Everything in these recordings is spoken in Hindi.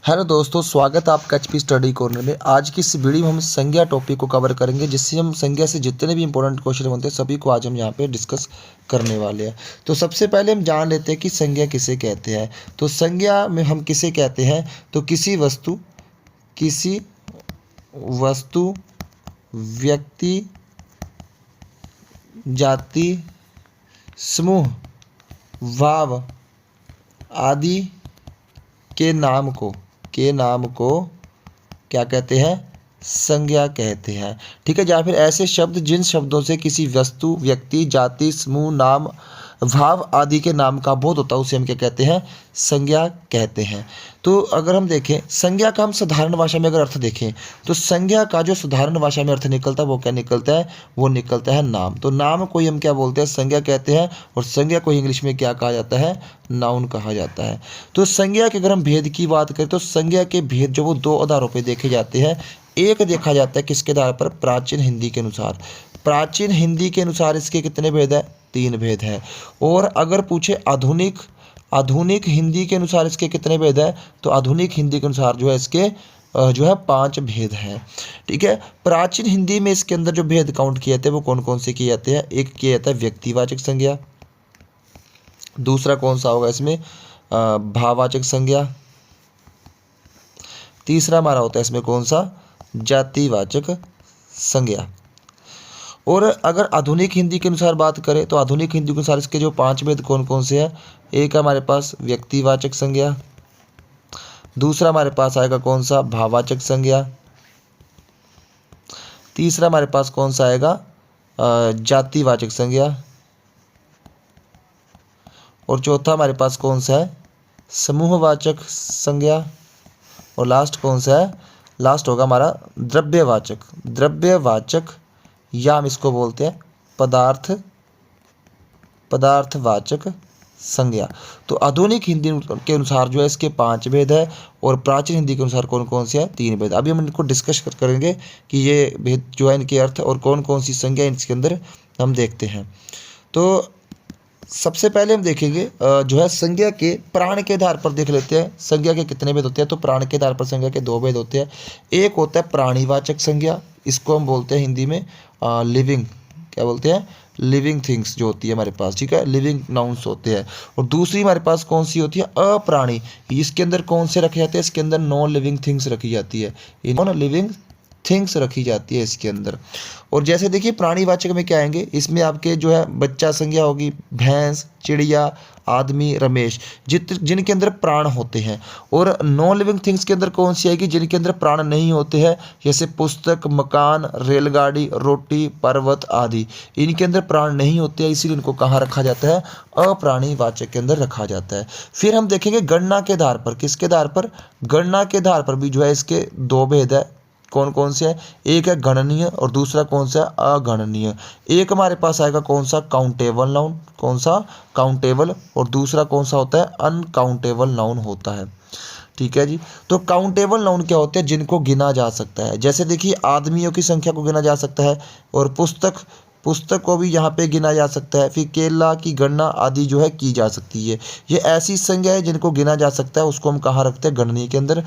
हेलो दोस्तों, स्वागत है आपका एचपी स्टडी कॉर्नर में। आज की इस वीडियो में हम संज्ञा टॉपिक को कवर करेंगे, जिससे हम संज्ञा से जितने भी इंपॉर्टेंट क्वेश्चन बनते हैं सभी को आज हम यहाँ पे डिस्कस करने वाले हैं। तो सबसे पहले हम जान लेते हैं कि संज्ञा किसे कहते हैं। तो संज्ञा में हम किसे कहते हैं, तो किसी वस्तु व्यक्ति जाति समूह भाव आदि के नाम को क्या कहते हैं, संज्ञा कहते हैं। ठीक है। या फिर ऐसे शब्द जिन शब्दों से किसी वस्तु व्यक्ति जाति समूह नाम भाव आदि के नाम का बोध होता है उसे हम क्या कहते हैं, संज्ञा कहते हैं। तो अगर हम देखें संज्ञा का हम साधारण भाषा में अगर अर्थ देखें तो संज्ञा का जो साधारण भाषा में अर्थ निकलता है वो क्या निकलता है, वो निकलता है नाम। तो नाम को ही हम क्या बोलते हैं, संज्ञा कहते हैं। और संज्ञा को इंग्लिश में क्या कहा जाता है, नाउन कहा जाता है। तो संज्ञा के अगर हम भेद की बात करें तो संज्ञा के भेद जो वो दो आधारों पर देखे जाते हैं। एक देखा जाता है किसके आधार पर, प्राचीन हिंदी के अनुसार। प्राचीन हिंदी के अनुसार इसके कितने भेद है, 3 भेद है। और अगर पूछे आधुनिक हिंदी के अनुसार इसके कितने भेद है, तो आधुनिक हिंदी के अनुसार जो है इसके 5 भेद हैं। ठीक है। प्राचीन हिंदी में इसके अंदर जो भेद काउंट किए जाते हैं वो कौन कौन से किए जाते हैं। एक किया जाता है व्यक्तिवाचक संज्ञा, दूसरा कौन सा होगा इसमें, भाववाचक संज्ञा, तीसरा हमारा होता है इसमें कौन सा, जातिवाचक संज्ञा। और अगर आधुनिक हिंदी के अनुसार बात करें तो आधुनिक हिंदी के अनुसार इसके जो 5 भेद कौन कौन से हैं। एक हमारे पास व्यक्तिवाचक संज्ञा, दूसरा हमारे पास आएगा कौन सा, भाववाचक संज्ञा, तीसरा हमारे पास कौन सा आएगा, जातिवाचक संज्ञा, और चौथा हमारे पास कौन सा है, समूहवाचक संज्ञा, और लास्ट कौन सा है, लास्ट होगा हमारा द्रव्यवाचक या हम इसको बोलते हैं पदार्थवाचक संज्ञा। तो आधुनिक हिंदी के अनुसार जो है इसके 5 भेद है और प्राचीन हिंदी के अनुसार कौन कौन से हैं, 3 भेद। अभी हम इनको डिस्कस करेंगे कि ये भेद जो है इनके अर्थ और कौन कौन सी संज्ञा इसके अंदर हम देखते हैं। तो सबसे पहले हम देखेंगे जो है संज्ञा के प्राण के आधार पर देख लेते हैं संज्ञा के कितने भेद होते हैं। तो प्राण के आधार पर संज्ञा के 2 भेद होते हैं। एक होता है प्राणीवाचक संज्ञा, इसको हम बोलते हैं हिंदी में लिविंग, क्या बोलते हैं, लिविंग थिंग्स जो होती है हमारे पास। ठीक है, लिविंग नाउन्स होते हैं। और दूसरी हमारे पास कौन सी होती है, अप्राणी। इसके अंदर कौन से रखे जाते हैं, इसके अंदर नॉन लिविंग थिंग्स रखी जाती है, नॉन लिविंग थिंग्स रखी जाती है इसके अंदर। और जैसे देखिए प्राणीवाचक में क्या आएंगे, इसमें आपके जो है बच्चा संज्ञा होगी, भैंस, चिड़िया, आदमी, रमेश, जिनके अंदर प्राण होते हैं। और नॉन लिविंग थिंग्स के अंदर कौन सी आएगी, जिनके अंदर प्राण नहीं होते हैं, जैसे पुस्तक, मकान, रेलगाड़ी, रोटी, पर्वत आदि। इनके अंदर प्राण नहीं होते हैं, इसीलिए इनको कहाँ रखा जाता है, अप्राणीवाचक के अंदर रखा जाता है। फिर हम देखेंगे गणना के आधार पर, किसके आधार पर, गणना के आधार पर भी जो है इसके 2 भेद है। कौन कौन से है, एक है गणनीय और दूसरा कौन सा है, अगणनीय। एक हमारे पास आएगा कौन सा, काउंटेबल नाउन, कौन सा, काउंटेबल, और दूसरा कौन सा होता है, अनकाउंटेबल नाउन होता है। ठीक है जी। तो काउंटेबल नाउन क्या होते हैं, जिनको गिना जा सकता है। जैसे देखिए आदमियों की संख्या को गिना जा सकता है, और पुस्तक को भी यहाँ पे गिना जा सकता है। फिर केला की गणना आदि जो है की जा सकती है। ये ऐसी संज्ञा है जिनको गिना जा सकता है, उसको हम कहाँ रखते हैं, गणनीय के अंदर।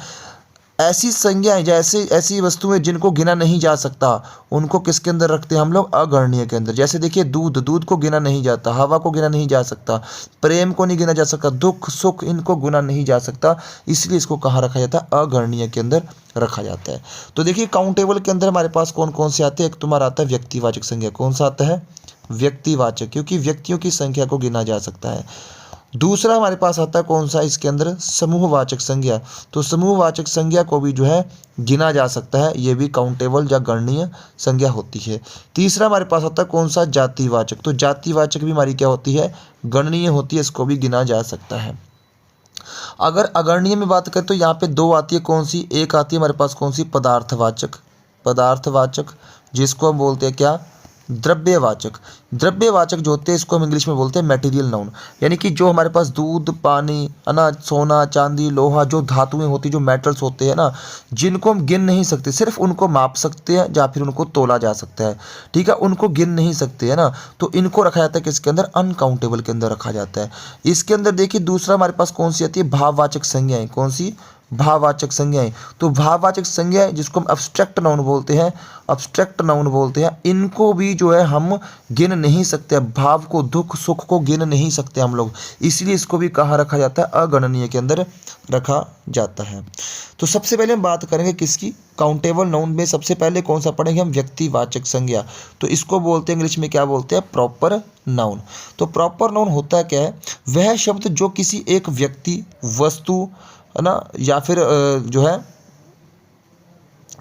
ऐसी संज्ञाएं जैसे ऐसी वस्तुएं जिनको गिना नहीं जा सकता उनको किसके अंदर रखते हैं हम लोग, अगणनीय के अंदर। जैसे देखिए दूध को गिना नहीं जाता, हवा को गिना नहीं जा सकता, प्रेम को नहीं गिना जा सकता, दुख सुख इनको गिना नहीं जा सकता, इसलिए इसको कहाँ रखा जाता है, अगणनीय के अंदर रखा जाता है। तो देखिए काउंटेबल के अंदर हमारे पास कौन कौन से आते हैं, एक तुम्हारा आता है व्यक्तिवाचक संज्ञा। कौन सा आता है, व्यक्तिवाचक, क्योंकि व्यक्तियों की संख्या को गिना जा सकता है। दूसरा हमारे पास आता है कौन सा, इसके अंदर समूहवाचक संज्ञा। तो समूहवाचक संज्ञा को भी जो है गिना जा सकता है, ये भी काउंटेबल या गणनीय संज्ञा होती है। तीसरा हमारे पास आता है कौन सा, जातिवाचक। तो जातिवाचक भी हमारी क्या होती है, गणनीय होती है, इसको भी गिना जा सकता है। अगर अगणनीय में बात करें तो यहाँ पे 2 आती है, कौन सी, एक आती है हमारे पास कौन सी, पदार्थवाचक, जिसको हम बोलते हैं क्या, द्रव्यवाचक जो होते हैं इसको हम इंग्लिश में बोलते हैं मटेरियल नाउन। यानी कि जो हमारे पास दूध, पानी, अनाज, सोना, चांदी, लोहा, जो धातुएं होती, जो मेटल्स होते हैं ना, जिनको हम गिन नहीं सकते, सिर्फ उनको माप सकते हैं या फिर उनको तोला जा सकता है। ठीक है, उनको गिन नहीं सकते है ना, तो इनको रखा जाता है किसके अंदर, अनकाउंटेबल के अंदर रखा जाता है। इसके अंदर देखिए दूसरा हमारे पास कौन सी आती है, भाववाचक संज्ञाएं। कौन सी, भाववाचक संज्ञाएं। तो भाववाचक संज्ञाएं जिसको हम अब्स्ट्रैक्ट नाउन बोलते हैं, अब्स्ट्रैक्ट नाउन बोलते हैं, इनको भी जो है हम गिन नहीं सकते। भाव को, दुख सुख को गिन नहीं सकते हम लोग, इसलिए इसको भी कहाँ रखा जाता है, अगणनीय के अंदर रखा जाता है। तो सबसे पहले हम बात करेंगे किसकी, काउंटेबल नाउन में सबसे पहले कौन सा पढ़ेंगे हम, व्यक्तिवाचक संज्ञा। तो इसको बोलते हैं इंग्लिश में क्या बोलते हैं, प्रॉपर नाउन। तो प्रॉपर नाउन होता क्या है, वह शब्द जो किसी एक व्यक्ति, वस्तु, है ना, या फिर जो है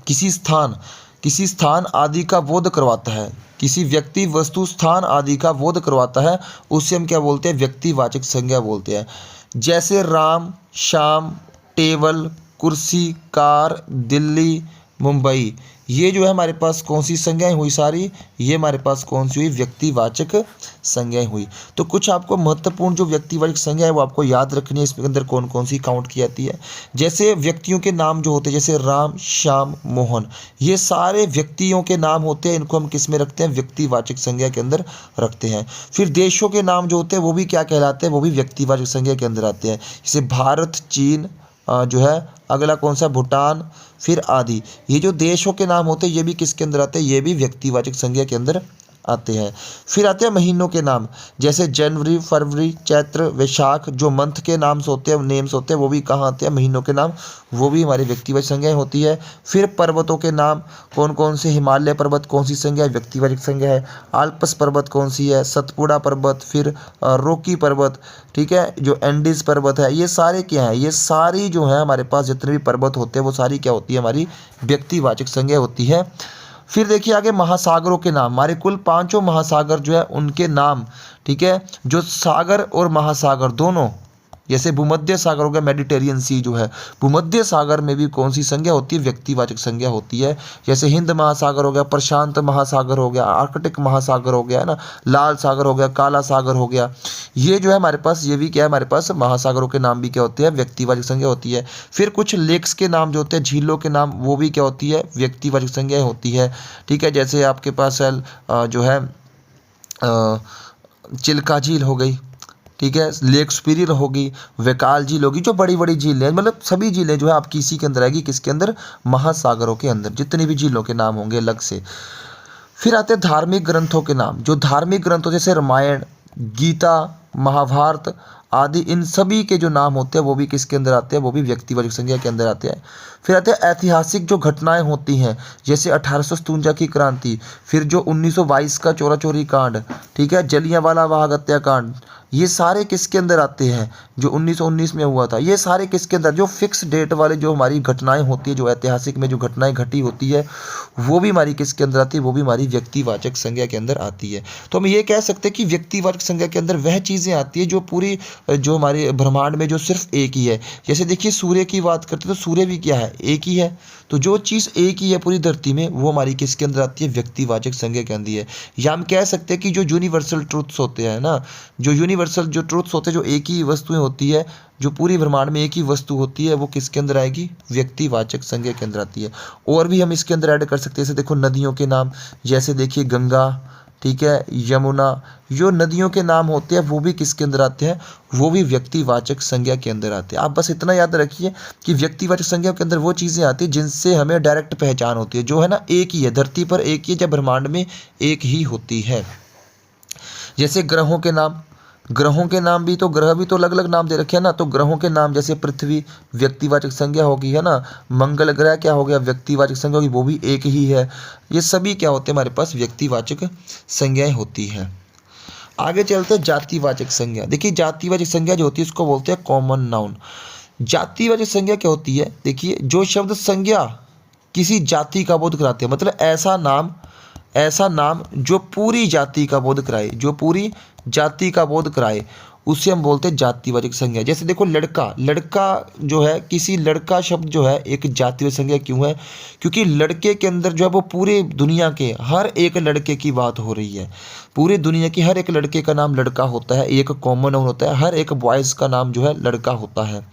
किसी स्थान आदि का बोध करवाता है, किसी व्यक्ति, वस्तु, स्थान आदि का बोध करवाता है, उससे हम क्या बोलते हैं, व्यक्तिवाचक संज्ञा बोलते हैं। जैसे राम, श्याम, टेबल, कुर्सी, कार, दिल्ली, मुंबई, ये जो है हमारे पास कौन सी संज्ञाएं हुई सारी, ये हमारे पास कौन सी हुई, व्यक्तिवाचक संज्ञाएं हुई। तो कुछ आपको महत्वपूर्ण जो व्यक्तिवाचक संज्ञा है वो आपको याद रखनी है, इसके अंदर कौन कौन सी काउंट की जाती है। जैसे व्यक्तियों के नाम जो होते हैं, जैसे राम, श्याम, मोहन, ये सारे व्यक्तियों के नाम होते हैं, इनको हम किस में रखते हैं, व्यक्तिवाचक संज्ञा के अंदर रखते हैं। फिर देशों के नाम जो होते हैं वो भी क्या कहलाते हैं, वो भी व्यक्तिवाचक संज्ञा के अंदर आते हैं। जैसे भारत, चीन, जो है अगला कौन सा, भूटान, फिर आदि, ये जो देशों के नाम होते हैं ये भी किसके अंदर आते हैं, ये भी व्यक्तिवाचक संज्ञा के अंदर आते हैं। फिर आते हैं महीनों के नाम, जैसे जनवरी, फरवरी, चैत्र, वैशाख, जो मंथ के नाम्स होते हैं, नेम्स होते हैं, वो भी कहाँ आते हैं, महीनों के नाम, वो भी हमारी व्यक्तिवाचक संज्ञा होती है। फिर पर्वतों के नाम कौन कौन से, हिमालय पर्वत कौन सी संज्ञा है, व्यक्तिवाचक संज्ञा है। आल्प्स पर्वत कौन सी है, सतपुड़ा पर्वत, फिर रोकी पर्वत, ठीक है, जो एंडीज पर्वत है, ये सारे क्या हैं, ये सारी जो है हमारे पास जितने भी पर्वत होते हैं वो सारी क्या होती है, हमारी व्यक्तिवाचक संज्ञा होती है। फिर देखिए आगे महासागरों के नाम, हमारे कुल 5 महासागर जो है उनके नाम, ठीक है, जो सागर और महासागर दोनों, जैसे भूमध्य सागर हो गया, मेडिटेरियन सी जो है, भूमध्य सागर में भी कौन सी संज्ञा होती है, व्यक्तिवाचक संज्ञा होती है। जैसे हिंद महासागर हो गया, प्रशांत महासागर हो गया, आर्कटिक महासागर हो गया, है ना, लाल सागर हो गया, काला सागर हो गया, ये जो है हमारे पास, ये भी क्या है, हमारे पास महासागरों के नाम भी क्या होते हैं, व्यक्तिवाचक संज्ञा होती है। फिर कुछ लेक्स के नाम जो होते हैं, झीलों के नाम, वो भी क्या होती है, व्यक्तिवाचक संज्ञा होती है, ठीक है। जैसे आपके पास जो है चिल्का झील हो गई, ठीक है, लेक सुपीरियर होगी, वैकाल झील होगी, जो बड़ी बड़ी झीलें, मतलब सभी झीलें जो है आपकी इसी के अंदर आएगी, किसके अंदर, महासागरों के अंदर, जितनी भी झीलों के नाम होंगे अलग से। फिर आते हैं धार्मिक ग्रंथों के नाम, जो धार्मिक ग्रंथों जैसे रामायण, गीता, महाभारत आदि, इन सभी के जो नाम होते हैं वो भी किसके अंदर आते हैं, वो भी व्यक्तिवाचक संज्ञा के अंदर आते हैं। फिर आते हैं ऐतिहासिक जो घटनाएं होती हैं, जैसे 1857 की क्रांति, फिर जो 1922 का चोरा चोरी कांड, ठीक है, जलियांवाला बाग हत्याकांड, ये सारे किसके अंदर आते हैं, जो 1919 में हुआ था, ये सारे किसके अंदर, जो फिक्स डेट वाले जो हमारी घटनाएं होती है, जो ऐतिहासिक में जो घटनाएं घटी होती है, वो भी हमारी किसके अंदर आती है, वो भी हमारी व्यक्तिवाचक संज्ञा के अंदर आती है। तो हम ये कह सकते हैं कि व्यक्तिवाचक संज्ञा के अंदर वह चीज़ें आती है जो पूरी, जो हमारे ब्रह्मांड में जो सिर्फ एक ही है। जैसे देखिए सूर्य की बात करते हैं तो सूर्य भी क्या है, एक ही है, तो जो चीज़ एक ही है पूरी धरती में, वो हमारी किसके अंदर आती है, व्यक्तिवाचक संज्ञा के अंदर है। या हम कह सकते हैं कि जो यूनिवर्सल ट्रूथ्स होते हैं ना, जो यूनिवर्सल जो ट्रूथ्स होते हैं, जो एक ही वस्तुएं होती है, जो पूरी ब्रह्मांड में एक ही वस्तु होती है, वो किसके अंदर आएगी, व्यक्तिवाचक संज्ञा के अंदर आती है। और भी हम इसके अंदर ऐड कर सकते हैं, जैसे देखो नदियों के नाम, जैसे देखिए गंगा, ठीक है, यमुना, जो नदियों के नाम होते हैं वो भी किसके अंदर आते हैं, वो भी व्यक्तिवाचक संज्ञा के अंदर आते हैं। आप बस इतना याद रखिए कि व्यक्तिवाचक संज्ञा के अंदर वो चीज़ें आती हैं जिनसे हमें डायरेक्ट पहचान होती है, जो है ना एक ही है, धरती पर एक ही है, जब ब्रह्मांड में एक ही होती है। जैसे ग्रहों के नाम, ग्रहों के नाम भी, तो ग्रह भी तो अलग अलग नाम दे रखे हैं ना, तो ग्रहों के नाम जैसे पृथ्वी व्यक्तिवाचक संज्ञा होगी, है ना, मंगल ग्रह क्या हो गया, व्यक्तिवाचक संज्ञा होगी, वो भी एक ही है। ये सभी क्या होते हैं, हमारे पास व्यक्तिवाचक संज्ञाएं होती हैं। आगे चलते हैं जातिवाचक संज्ञा। देखिए जातिवाचक संज्ञा जो होती है उसको बोलते हैं कॉमन नाउन। जातिवाचक संज्ञा क्या होती है, देखिए जो शब्द संज्ञा किसी जाति का बोध कराते हैं, मतलब ऐसा नाम जो पूरी जाति का बोध कराए, जो पूरी जाति का बोध कराए, उसे हम बोलते हैं जातिवाचक संज्ञा। जैसे देखो लड़का जो है, किसी लड़का शब्द जो है एक जातिवाचक संज्ञा क्यों है, क्योंकि लड़के के अंदर जो है वो पूरे दुनिया के हर एक लड़के की बात हो रही है। पूरी दुनिया की हर एक लड़के का नाम लड़का होता है, एक कॉमन नाउन होता है, हर एक बॉयज़ का नाम जो है लड़का होता है।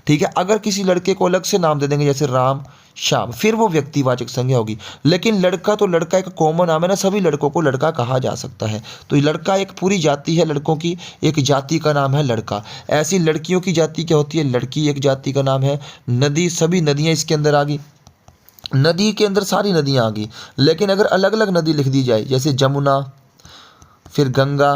ठीक है, अगर किसी लड़के को अलग से नाम दे देंगे जैसे राम, श्याम, फिर वो व्यक्तिवाचक संज्ञा होगी। लेकिन लड़का तो लड़का एक कॉमन नाम है ना, सभी लड़कों को लड़का कहा जा सकता है। तो ये लड़का एक पूरी जाति है, लड़कों की एक जाति का नाम है लड़का। ऐसी लड़कियों की जाति क्या होती है, लड़की एक जाति का नाम है। नदी, सभी नदियाँ इसके अंदर आ गई, नदी के अंदर सारी नदियाँ आ गई। लेकिन अगर अलग अलग नदी लिख दी जाए जैसे जमुना, फिर गंगा,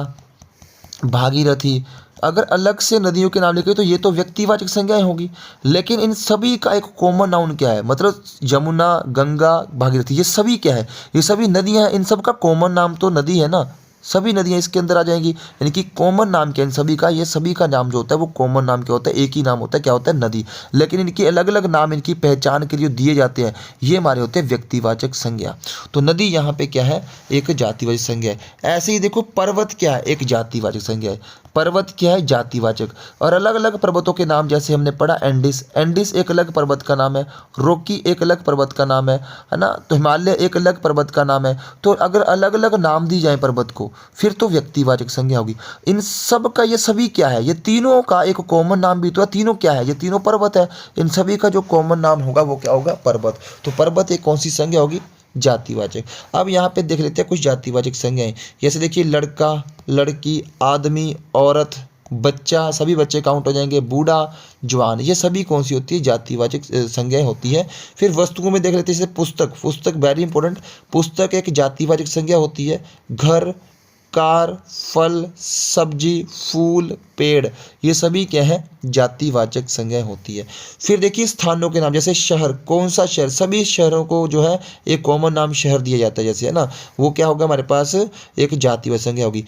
भागीरथी, अगर अलग से नदियों के नाम लिखे तो ये तो व्यक्तिवाचक संज्ञाएं होगी। लेकिन इन सभी का एक कॉमन नाउन क्या है, मतलब जमुना, गंगा, भागीरथी, ये सभी क्या है, ये सभी नदियां हैं, इन सब का कॉमन नाम तो नदी है ना, सभी नदियां इसके अंदर आ जाएंगी। यानी कि कॉमन नाम क्या है इन सभी का, ये सभी का नाम जो होता है वो कॉमन नाम क्या होता है, एक ही नाम होता है, क्या होता है, नदी। लेकिन इनके अलग अलग नाम इनकी पहचान के लिए दिए जाते हैं, ये हमारे होते हैं व्यक्तिवाचक संज्ञा। तो नदी यहाँ पे क्या है, एक जातिवाचक संज्ञा है। ऐसे ही देखो पर्वत क्या है, एक जातिवाचक संज्ञा है। पर्वत क्या है, जातिवाचक। और अलग अलग पर्वतों के नाम जैसे हमने पढ़ा, एंडिस, एंडिस एक अलग पर्वत का नाम है, रॉकी एक अलग पर्वत का नाम है ना, तो हिमालय एक अलग पर्वत का नाम है। तो अगर अलग अलग नाम दी जाए पर्वत को, फिर तो व्यक्तिवाचक संज्ञा होगी। इन सब का, ये सभी क्या है, ये तीनों का एक कॉमन नाम भी तो है। तीनों क्या है, ये तीनों पर्वत है, इन सभी का जो कॉमन नाम होगा वो क्या होगा, पर्वत। तो पर्वत एक कौन सी संज्ञा होगी, जातिवाचक। अब यहाँ पे देख लेते हैं कुछ जातिवाचक संज्ञाएं। जैसे देखिए लड़का, लड़की, आदमी, औरत, बच्चा, सभी बच्चे काउंट हो जाएंगे, बूढ़ा, जवान, ये सभी कौन सी होती है, जातिवाचक संज्ञाएं होती है। फिर वस्तुओं में देख लेते हैं जैसे पुस्तक, पुस्तक वेरी इंपॉर्टेंट, पुस्तक एक जातिवाचक संज्ञा होती है। घर, कार, फल, सब्जी, फूल, पेड़, ये सभी क्या है, जातिवाचक संज्ञाएं होती है। फिर देखिए स्थानों के नाम, जैसे शहर, कौन सा शहर, सभी शहरों को जो है एक कॉमन नाम शहर दिया जाता है, जैसे है ना, वो क्या होगा हमारे पास, एक जातिवाचक संज्ञा होगी।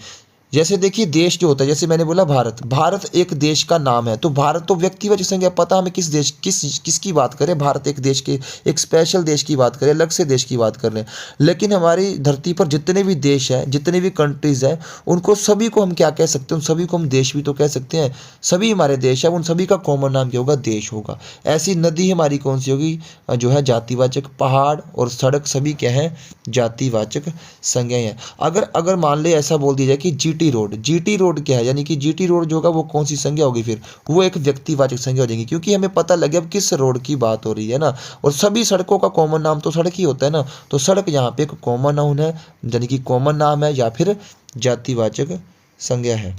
जैसे देखिए देश जो होता है, जैसे मैंने बोला भारत, भारत एक देश का नाम है, तो भारत तो व्यक्तिवाचक संज्ञा, पता हमें किस देश, किसकी बात करें, भारत एक देश के, एक स्पेशल देश की बात करें, अलग से देश की बात कर रहे हैं। लेकिन हमारी धरती पर जितने भी देश हैं, जितने भी कंट्रीज़ हैं, उनको सभी को हम क्या कह सकते हैं, उन सभी को हम देश भी तो कह सकते हैं। सभी हमारे देश है, उन सभी का कॉमन नाम क्या होगा, देश होगा। ऐसी नदी हमारी कौन सी होगी, जो है जातिवाचक। पहाड़ और सड़क सभी क्या है, जातिवाचक संज्ञाएं हैं। अगर अगर मान ले ऐसा बोल दिया जाए कि जीटी रोड, जीटी रोड क्या है, यानी कि जीटी रोड जो होगा वो कौन सी संज्ञा होगी, फिर वो एक व्यक्तिवाचक संज्ञा हो जाएगी, क्योंकि हमें पता लगे अब किस रोड की बात हो रही है ना। और सभी सड़कों का कॉमन नाम तो सड़क ही होता है ना, तो सड़क यहाँ पे एक कॉमन नाउन है, यानी कि कॉमन नाम है या फिर जातिवाचक संज्ञा है।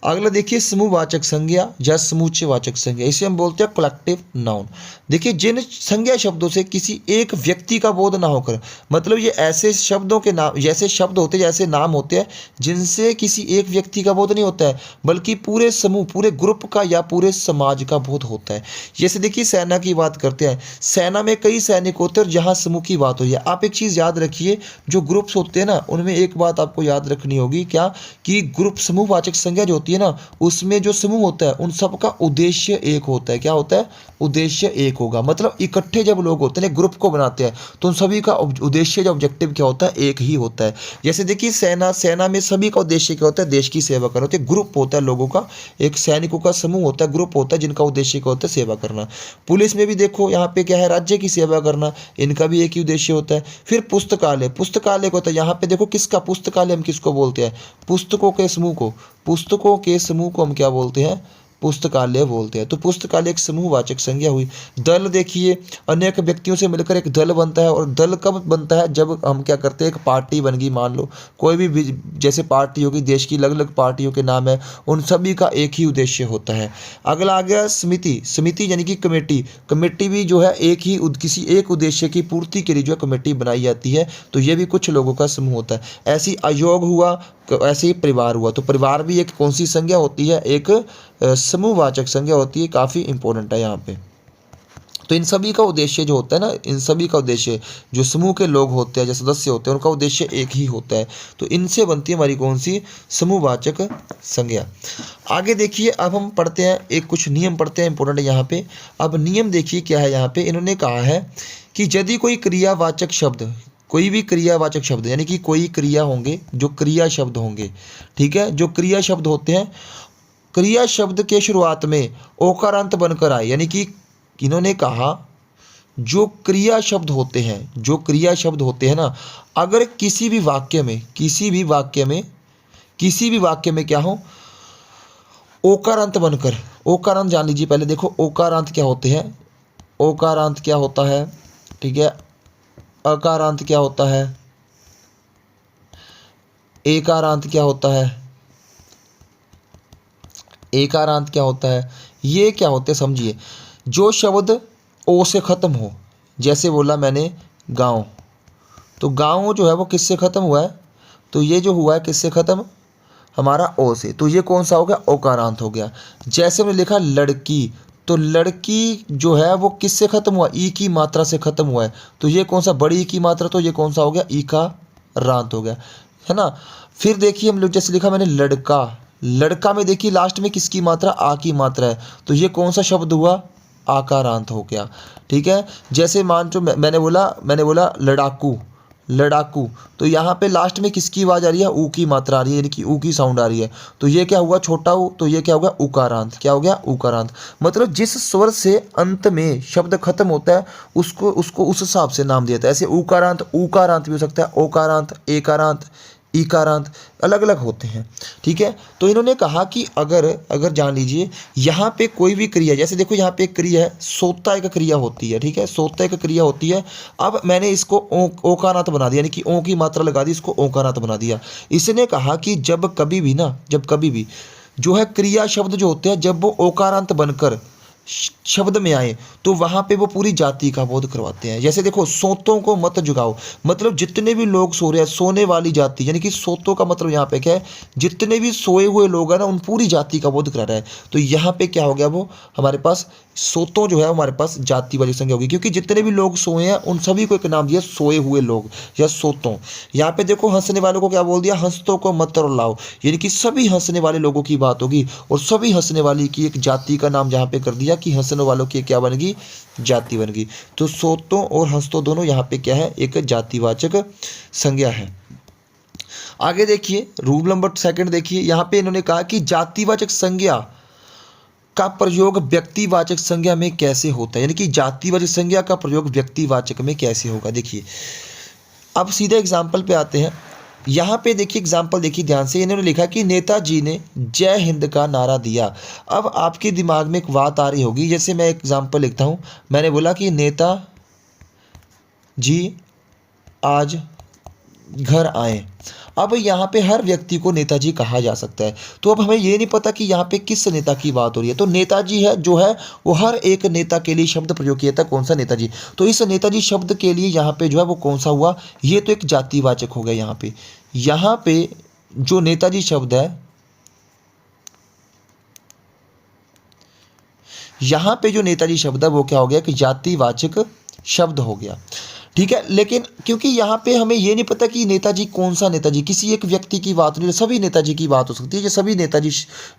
अगला देखिए समूहवाचक संज्ञा या समुच्चयवाचक संज्ञा, इसे हम बोलते हैं कलेक्टिव नाउन। देखिए जिन संज्ञा शब्दों से किसी एक व्यक्ति का बोध ना होकर, मतलब ये ऐसे शब्दों के नाम, जैसे शब्द होते हैं, जैसे नाम होते हैं जिनसे किसी एक व्यक्ति का बोध नहीं होता है, बल्कि पूरे समूह, पूरे ग्रुप का या पूरे समाज का बोध होता है। जैसे देखिए सेना की बात करते हैं, सेना में कई सैनिक होते हैं और जहाँ समूह की बात हो रही है, आप एक चीज़ याद रखिए, जो ग्रुप्स होते हैं ना, उनमें एक बात आपको याद रखनी होगी, क्या, कि ग्रुप समूहवाचक संज्ञा जो होती है ना, उसमें जो समूह होता है उन सब का उद्देश्य एक होता है। क्या होता है, उद्देश्य एक होगा। मतलब इकट्ठे जब लोग होते हैं, ग्रुप को बनाते हैं, तो उन सभी का उद्देश्य, जो ऑब्जेक्टिव क्या होता है, एक ही होता है। जैसे देखिए सेना में सभी का उद्देश्य क्या होता है, देश की सेवा करना होता है। ग्रुप होता है लोगों का, एक सैनिकों का समूह होता है, ग्रुप होता है, जिनका उद्देश्य क्या होता है, सेवा करना। पुलिस में भी देखो यहाँ पे क्या है, राज्य की सेवा करना, इनका भी एक ही उद्देश्य होता है। फिर पुस्तकालय, पुस्तकालय को होता है, यहाँ पे देखो किसका पुस्तकालय, हम किसको बोलते हैं, पुस्तकों के समूह को, पुस्तकों के समूह को हम क्या बोलते हैं, पुस्तकालय बोलते हैं। तो पुस्तकालय एक समूहवाचक संज्ञा हुई। दल देखिए, अनेक व्यक्तियों से मिलकर एक दल बनता है, और दल कब बनता है, जब हम क्या करते हैं, एक पार्टी बन गई, मान लो कोई भी जैसे पार्टी होगी, देश की अलग अलग पार्टियों के नाम है, उन सभी का एक ही उद्देश्य होता है। अगला आ गया समिति, समिति यानी कि कमेटी, कमेटी भी जो है एक ही किसी एक उद्देश्य की पूर्ति के लिए जो है कमेटी बनाई जाती है, तो ये भी कुछ लोगों का समूह होता है। ऐसी आयोग हुआ, ऐसे ही परिवार हुआ, तो परिवार भी एक कौन सी संज्ञा होती है, एक समूहवाचक संज्ञा होती है, काफ़ी इंपॉर्टेंट है यहाँ पे। तो इन सभी का उद्देश्य जो होता है ना, इन सभी का उद्देश्य, जो समूह के लोग होते हैं, जो सदस्य होते हैं, उनका उद्देश्य एक ही होता है, तो इनसे बनती है हमारी कौन सी, समूहवाचक संज्ञा। आगे देखिए, अब हम पढ़ते हैं, एक कुछ नियम पढ़ते हैं, इंपॉर्टेंट है यहाँ पे। अब नियम देखिए क्या है, यहाँ पे इन्होंने कहा है कि यदि कोई क्रियावाचक शब्द, कोई भी क्रियावाचक शब्द, यानी कि कोई क्रिया होंगे जो क्रिया शब्द होंगे, ठीक है, जो क्रिया शब्द होते हैं, क्रिया शब्द के शुरुआत में ओकारांत बनकर आए, यानी कि इन्होंने कहा जो क्रिया शब्द होते हैं, जो क्रिया शब्द होते हैं ना, अगर किसी भी वाक्य में क्या हो, ओकारांत बनकर, ओकारांत जान लीजिए पहले, देखो ओकारांत क्या होते हैं, ओकारांत क्या होता है, ठीक है, अकारांत क्या होता है, एकारांत क्या होता है, एकारांत क्या होता है, ये क्या होते हैं समझिए। जो शब्द ओ से ख़त्म हो, जैसे बोला मैंने गांव, तो गांव जो है वो किससे ख़त्म हुआ है, तो ये जो हुआ है किससे ख़त्म, हमारा ओ से, तो ये कौन सा हो गया, ओकारांत हो गया। जैसे हमने लिखा लड़की, तो लड़की जो है वो किससे ख़त्म हुआ, ई की मात्रा से ख़त्म हुआ है, तो ये कौन सा, बड़ी ई की मात्रा, तो ये कौन सा हो गया, ई का रांत हो गया, है ना। फिर देखिए हम लोग जैसे लिखा मैंने लड़का, लड़का में देखिए लास्ट में किसकी मात्रा, आ की मात्रा है, तो ये कौन सा शब्द हुआ, आकारांत हो गया, ठीक है। जैसे मान जो मैंने बोला लड़ाकू, लड़ाकू, तो यहाँ पे लास्ट में किसकी आवाज़ आ रही है, ऊ की मात्रा आ रही है, यानी कि ऊ की साउंड आ रही है, तो ये क्या हुआ, छोटा ऊ, तो ये क्या हो गया, उकारांत, क्या हो गया, उकारांत। मतलब जिस स्वर से अंत में शब्द खत्म होता है उसको उसको उस हिसाब से नाम दिया जाता है। ऐसे उकारांत, उकारांत भी हो सकता है, ओकारांत, एकारांत, ईकारांत, अलग अलग होते हैं, ठीक है। तो इन्होंने कहा कि अगर जान लीजिए यहाँ पे कोई भी क्रिया, जैसे देखो यहाँ पे एक क्रिया है, सोता एक क्रिया होती है, ठीक है, सोता एक क्रिया होती है। अब मैंने इसको ओकारांत बना दिया, यानी कि ओ की मात्रा लगा दी, इसको ओकारांत बना दिया। इसने कहा कि जब कभी भी जो है क्रिया शब्द जो होते हैं, जब वो ओकारांत बनकर शब्द में आए तो वहाँ पे वो पूरी जाति का बोध करवाते हैं। जैसे देखो, सोतों को मत जुगाओ, मतलब जितने भी लोग सो रहे हैं, सोने वाली जाति, यानी कि सोतों का मतलब यहाँ पे क्या है, जितने भी सोए हुए लोग हैं ना, उन पूरी जाति का बोध करा रहा है। तो यहाँ पे क्या हो गया, वो हमारे पास सोतों जो है हमारे पास जातिवाचक संज्ञा होगी, क्योंकि जितने भी लोग सोए हैं उन सभी को एक नाम दिया, सोए हुए लोग या सोतों। यहाँ पे देखो हंसने वालों को क्या बोल दिया, हंसतों को मत रुलाओ, यानी कि सभी हंसने वाले लोगों की बात होगी, और सभी हंसने वाली की एक जाति का नाम जहाँ पे कर दिया कि हंसने वालों की क्या बनेगी, जाति बन गई। तो सोतों और हंसतों दोनों यहाँ पे क्या है, एक जातिवाचक संज्ञा है। आगे देखिए रूल नंबर 2 देखिए, यहाँ पे इन्होंने कहा कि जातिवाचक संज्ञा का प्रयोग व्यक्तिवाचक संज्ञा में कैसे होता है, यानी कि जातिवाचक संज्ञा का प्रयोग व्यक्तिवाचक में कैसे होगा। देखिए अब सीधे एग्जाम्पल पे आते हैं। यहाँ पे देखिए एग्जाम्पल देखिए ध्यान से, इन्होंने लिखा कि नेताजी ने जय हिंद का नारा दिया। अब आपके दिमाग में एक बात आ रही होगी, जैसे मैं एग्जाम्पल लिखता हूँ, मैंने बोला कि नेता जी आज घर आए। अब यहाँ पे हर व्यक्ति को नेताजी कहा जा सकता है, तो अब हमें ये नहीं पता कि यहाँ पे किस नेता की बात हो रही है। तो नेताजी है जो है वो हर एक नेता के लिए शब्द प्रयोग किया था, कौन सा, नेताजी। तो इस नेताजी शब्द के लिए यहाँ पे जो है वो कौन सा हुआ, ये तो एक जातिवाचक हो गया। यहाँ पे जो नेताजी शब्द है, यहाँ पे जो नेताजी शब्द है वो क्या हो गया, कि जातिवाचक शब्द हो गया, ठीक है। लेकिन क्योंकि यहाँ पे हमें ये नहीं पता कि नेताजी कौन सा नेताजी, किसी एक व्यक्ति की बात नहीं, सभी नेताजी की बात हो सकती है, ये सभी नेताजी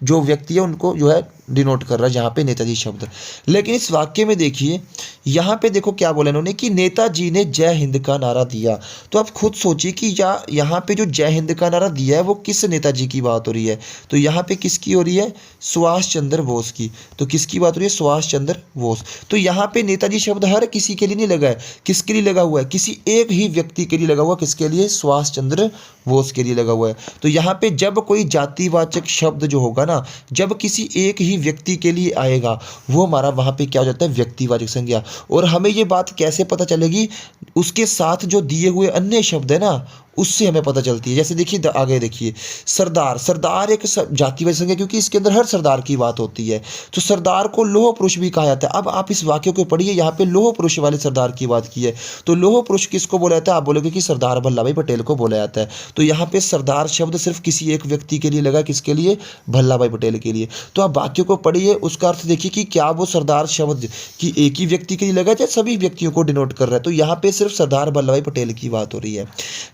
जो व्यक्ति है उनको जो है डिनोट कर रहा है यहाँ पे नेताजी शब्द। लेकिन इस वाक्य में देखिए, यहाँ पे देखो क्या बोला इन्होंने कि नेताजी ने जय हिंद का नारा दिया। तो आप खुद सोचिए कि यहाँ पे जो जय हिंद का नारा दिया है वो किस नेताजी की बात हो रही है, तो यहाँ पे किसकी हो रही है, सुभाष चंद्र बोस की। तो किसकी बात हो रही है, सुभाष चंद्र बोस। तो यहाँ पे नेताजी शब्द हर किसी के लिए नहीं लगा है, किसके लिए लगा हुआ है, किसी एक ही व्यक्ति के लिए लगा हुआ, किसके लिए, सुभाष चंद्र बोस के लिए लगा हुआ है। तो यहाँ पे जब कोई जातिवाचक शब्द जो होगा ना, जब किसी एक ही व्यक्ति के लिए आएगा, वो हमारा वहाँ पे क्या हो जाता है, व्यक्तिवाचक संज्ञा। और हमें ये बात कैसे पता चलेगी, उसके साथ जो दिए हुए अन्य शब्द है ना, उससे हमें पता चलती है। जैसे देखिए आगे देखिए, सरदार, सरदार एक जातिवाचक संज्ञा, क्योंकि इसके अंदर हर सरदार की बात होती है। तो सरदार को लोह पुरुष भी कहा जाता है। अब आप इस वाक्य को पढ़िए, यहाँ पे लोह पुरुष वाले सरदार की बात की है। तो लोह पुरुष किसको बोला जाता है, आप बोलोगे कि सरदार वल्लभ भाई पटेल को बोला जाता है। तो यहाँ पे सरदार शब्द सिर्फ किसी एक व्यक्ति के लिए लगा, किसके लिए, वल्लभ भाई पटेल के लिए। तो आप वाक्य को पढ़िए, उसका अर्थ देखिए कि क्या वो सरदार शब्द कि एक ही व्यक्ति के लिए लगा या सभी व्यक्तियों को डिनोट कर रहा है। तो यहाँ पे सिर्फ सरदार वल्लभ भाई पटेल की बात हो रही है।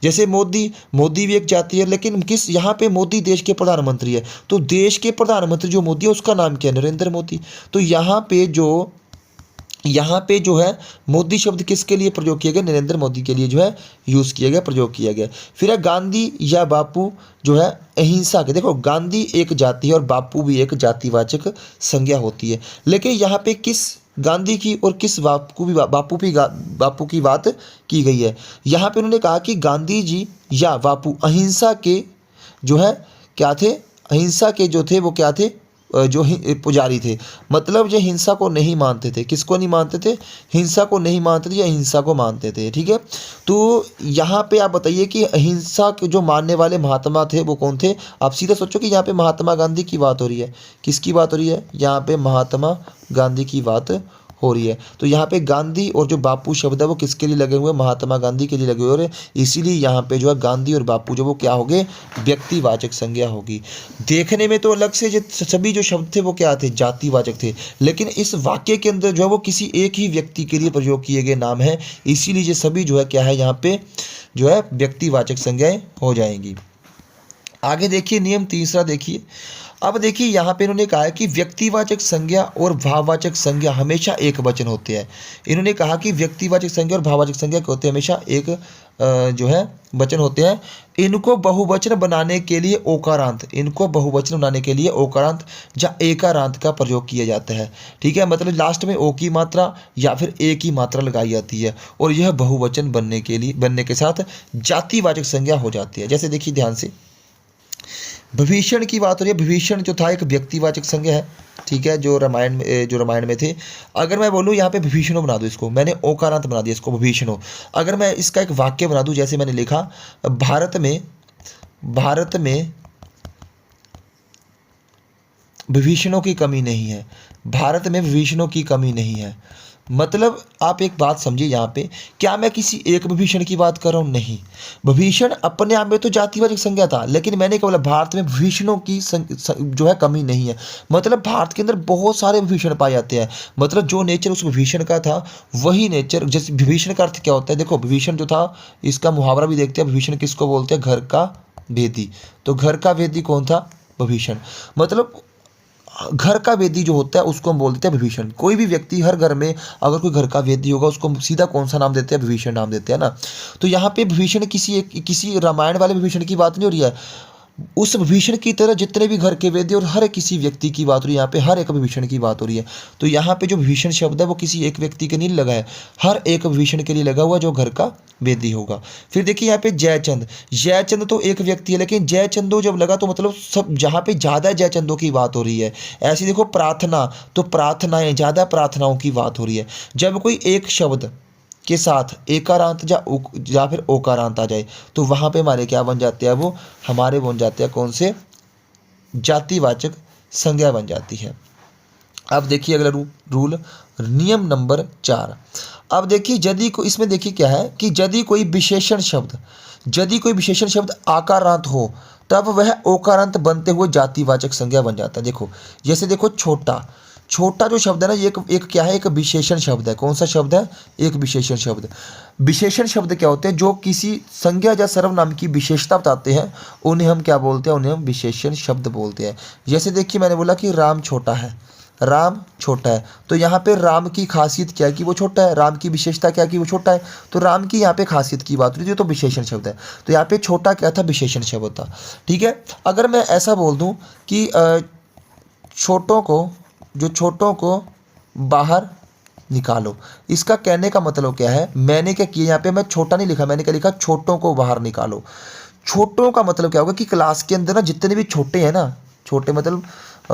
जैसे मोदी भी एक जाति है, लेकिन किस, यहाँ पे मोदी देश के प्रधानमंत्री है। तो देश के प्रधानमंत्री जो मोदी है उसका नाम क्या है, नरेंद्र मोदी। तो यहाँ पे जो है मोदी शब्द किसके लिए प्रयोग किया गया, नरेंद्र मोदी के लिए जो है यूज़ किया गया, प्रयोग किया गया। फिर है गांधी या बापू जो है अहिंसा के। देखो गांधी एक जाति है और बापू भी एक जातिवाचक संज्ञा होती है। लेकिन यहाँ पे किस गांधी की और किस बापू की बात की गई है। यहाँ पे उन्होंने कहा कि गांधी जी या बापू अहिंसा के जो है क्या थे, अहिंसा के जो थे वो क्या थे, पुजारी थे। मतलब जो हिंसा को नहीं मानते थे, किसको नहीं मानते थे, हिंसा को नहीं मानते थे या हिंसा को मानते थे। ठीक है, तो यहाँ पे आप बताइए कि अहिंसा के जो मानने वाले महात्मा थे वो कौन थे। आप सीधा सोचो कि यहाँ पे महात्मा गांधी की बात हो रही है, किसकी बात हो रही है, यहाँ पे महात्मा गांधी की बात हो रही है। तो यहाँ पे गांधी और जो बापू शब्द है वो किसके लिए लगे हुए, महात्मा गांधी के लिए लगे हुए, और इसीलिए यहाँ पे जो है गांधी और बापू जो वो क्या हो गए, व्यक्तिवाचक संज्ञा होगी। देखने में तो अलग से जो सभी जो शब्द थे वो क्या थे, जातिवाचक थे, लेकिन इस वाक्य के अंदर जो है वो किसी एक ही व्यक्ति के लिए प्रयोग किए गए नाम है, इसीलिए ये सभी जो है क्या है, यहाँ पे जो है व्यक्तिवाचक संज्ञाएं हो जाएंगी। आगे देखिए नियम तीसरा देखिए। अब देखिए यहाँ पे इन्होंने कहा है कि व्यक्तिवाचक संज्ञा और भाववाचक संज्ञा हमेशा एक वचन होते हैं। इन्होंने कहा कि व्यक्तिवाचक संज्ञा और भाववाचक संज्ञा क्या होते हैं, हमेशा एक जो है वचन होते हैं। इनको बहुवचन बनाने के लिए ओकारांत, इनको बहुवचन बनाने के लिए ओकारांत या एकारांत का प्रयोग किया जाता है। ठीक है, मतलब लास्ट में ओ की मात्रा या फिर ए की मात्रा लगाई जाती है, और यह बहुवचन बनने के साथ जातिवाचक संज्ञा हो जाती है। जैसे देखिए ध्यान से, विभीषण की बात हो रही है। विभीषण जो था एक व्यक्तिवाचक संज्ञा है। ठीक है, जो रामायण में थे। अगर मैं बोलूँ यहाँ पे विभीषणो बना दूँ इसको, मैंने ओकारांत बना दिया इसको विभीषणो। अगर मैं इसका एक वाक्य बना दूँ, जैसे मैंने लिखा, भारत में विभीषणों की कमी नहीं है, भारत में विभीषणों की कमी नहीं है। मतलब आप एक बात समझिए यहाँ पे, क्या मैं किसी एक विभीषण की बात कर रहा हूँ, नहीं। विभीषण अपने आप में तो जातिवाचक संज्ञा था, लेकिन मैंने क्या बोला, भारत में विभीषणों की जो है कमी नहीं है। मतलब भारत के अंदर बहुत सारे विभीषण पाए जाते हैं। मतलब जो नेचर उस विभीषण का था वही नेचर, जैसे विभीषण का अर्थ क्या होता है, देखो विभीषण जो था, इसका मुहावरा भी देखते हैं, विभीषण किसको बोलते हैं, घर का भेदी। तो घर का भेदी कौन था, विभीषण। मतलब घर का वेदी जो होता है उसको हम बोल देते हैं विभीषण। कोई भी व्यक्ति, हर घर में अगर कोई घर का वेदी होगा उसको सीधा कौन सा नाम देते हैं, विभीषण नाम देते हैं ना। तो यहाँ पे विभीषण किसी रामायण वाले विभीषण की बात नहीं हो रही है, उस विभीषण की तरह जितने भी घर के वेदी और हर किसी व्यक्ति की बात हो रही है, यहाँ पे हर एक विभीषण की बात हो रही है। तो यहाँ पे जो विभीषण शब्द है वो किसी एक व्यक्ति के नहीं लगा है, हर एक विभीषण के लिए लगा हुआ जो घर का वेदी होगा। फिर देखिए यहाँ पे जयचंद, जयचंद तो एक व्यक्ति है, लेकिन जयचंदो जब लगा तो मतलब सब, जहाँ पे ज़्यादा जयचंदों की बात हो रही है। ऐसे देखो प्रार्थना, तो प्रार्थनाएं, ज़्यादा प्रार्थनाओं की बात हो रही है। जब कोई एक शब्द के साथ एकारांत या फिर ओकारांत आ जाए तो वहाँ पे हमारे क्या बन जाते हैं, वो हमारे बन जाते हैं कौन से, जातिवाचक संज्ञा बन जाती है। अब देखिए अगला रूल, नियम नंबर 4। अब देखिए यदि को इसमें देखिए क्या है कि यदि कोई विशेषण शब्द आकारांत हो तब वह ओकारांत बनते हुए जातिवाचक संज्ञा बन जाता है। देखो जैसे देखो छोटा जो शब्द है ना, ये एक क्या है, एक विशेषण शब्द है। कौन सा शब्द है, एक विशेषण शब्द। विशेषण शब्द क्या होते हैं, जो किसी संज्ञा या सर्वनाम की विशेषता बताते हैं उन्हें हम क्या बोलते हैं, उन्हें हम विशेषण शब्द बोलते हैं। जैसे देखिए मैंने बोला कि राम छोटा है, राम छोटा है, तो यहाँ पे राम की खासियत क्या है कि वो छोटा है, राम की विशेषता क्या है कि वो छोटा है। तो राम की यहाँ पे खासियत की बात हुई थी, तो विशेषण शब्द है। तो यहाँ पे छोटा क्या था, विशेषण शब्द था। ठीक है, अगर मैं ऐसा बोल दूँ कि छोटों को बाहर निकालो, इसका कहने का मतलब क्या है, मैंने क्या किया यहाँ पे, मैं छोटा नहीं लिखा, मैंने क्या लिखा, छोटों को बाहर निकालो। छोटों का मतलब क्या होगा कि क्लास के अंदर ना जितने भी छोटे हैं ना, छोटे मतलब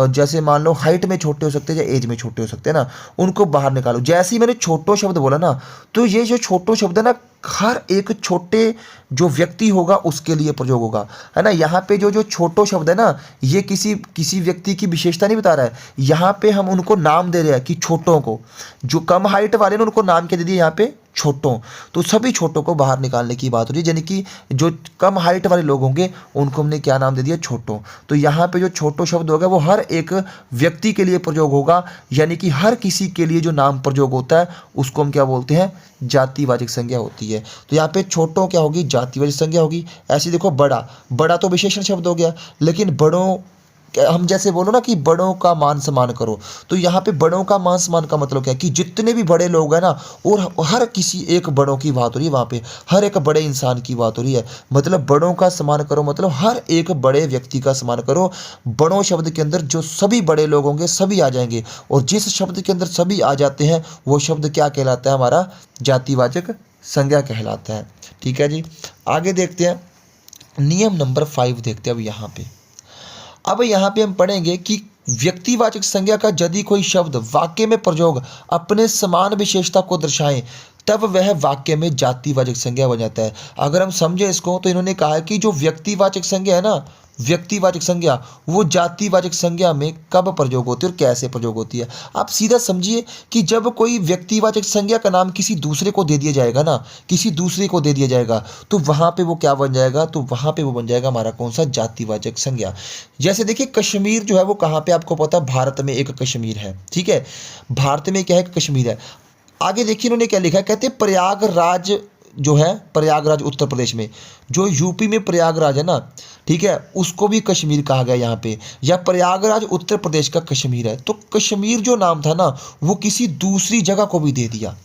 जैसे मान लो हाइट में छोटे हो सकते हैं या एज में छोटे हो सकते हैं ना, उनको बाहर निकालो। जैसे ही मैंने छोटो शब्द बोला ना, तो ये जो छोटो शब्द है ना, हर एक छोटे जो व्यक्ति होगा उसके लिए प्रयोग होगा, है ना। यहाँ पे जो छोटो शब्द है ना, ये किसी व्यक्ति की विशेषता नहीं बता रहा है, यहाँ पे हम उनको नाम दे रहे हैं कि छोटों को, जो कम हाइट वाले ने उनको नाम क्या दे दिया यहाँ पे, छोटों। तो सभी छोटों को बाहर निकालने की बात हो रही है, यानी कि जो कम हाइट वाले लोग होंगे उनको हमने क्या नाम दे दिया, छोटों। तो यहाँ पे जो छोटो शब्द होगा वो हर एक व्यक्ति के लिए प्रयोग होगा, यानी कि हर किसी के लिए जो नाम प्रयोग होता है उसको हम क्या बोलते हैं, जातिवाचक संज्ञा होती है। तो यहाँ पे छोटों क्या होगी, जातिवाचक संज्ञा होगी। ऐसे देखो बड़ा तो विशेषण शब्द हो गया, लेकिन बड़ों हम जैसे बोलो ना कि बड़ों का मान सम्मान करो, तो यहाँ पे बड़ों का मान सम्मान का मतलब क्या है कि जितने भी बड़े लोग हैं ना, और हर किसी एक बड़ों की बात हो रही है वहाँ पे, हर एक बड़े इंसान की बात हो रही है। मतलब बड़ों का सम्मान करो मतलब हर एक बड़े व्यक्ति का सम्मान करो। बड़ों शब्द के अंदर जो सभी बड़े लोग होंगे सभी आ जाएंगे, और जिस शब्द के अंदर सभी आ जाते हैं वो शब्द क्या कहलाता है, हमारा जातिवाचक संज्ञा कहलाता है। ठीक है जी, आगे देखते हैं नियम नंबर 5 देखते हैं अब यहाँ पे हम पढ़ेंगे कि व्यक्तिवाचक संज्ञा का यदि कोई शब्द वाक्य में प्रयोग अपने समान विशेषता को दर्शाए तब वह वाक्य में जातिवाचक संज्ञा बन जाता है। अगर हम समझे इसको तो इन्होंने कहा है कि जो व्यक्तिवाचक संज्ञा है ना, व्यक्तिवाचक संज्ञा वो जातिवाचक संज्ञा में कब प्रयोग होती है और कैसे प्रयोग होती है। आप सीधा समझिए कि जब कोई व्यक्तिवाचक संज्ञा का नाम किसी दूसरे को दे दिया जाएगा ना, किसी दूसरे को दे दिया जाएगा, तो वहाँ पे वो क्या बन जाएगा, तो वहाँ पे वो बन जाएगा हमारा कौन सा, जातिवाचक संज्ञा। जैसे देखिए कश्मीर जो है वो कहाँ पे आपको पता है, भारत में एक कश्मीर है। ठीक है, भारत में क्या है, कश्मीर है। आगे देखिए इन्होंने क्या लिखा है, कहते हैं प्रयागराज जो है, प्रयागराज उत्तर प्रदेश में, जो यूपी में प्रयागराज है ना, ठीक है, उसको भी कश्मीर कहा गया यहाँ पे, या प्रयागराज उत्तर प्रदेश का कश्मीर है। तो कश्मीर जो नाम था ना वो किसी दूसरी जगह को भी दे दिया।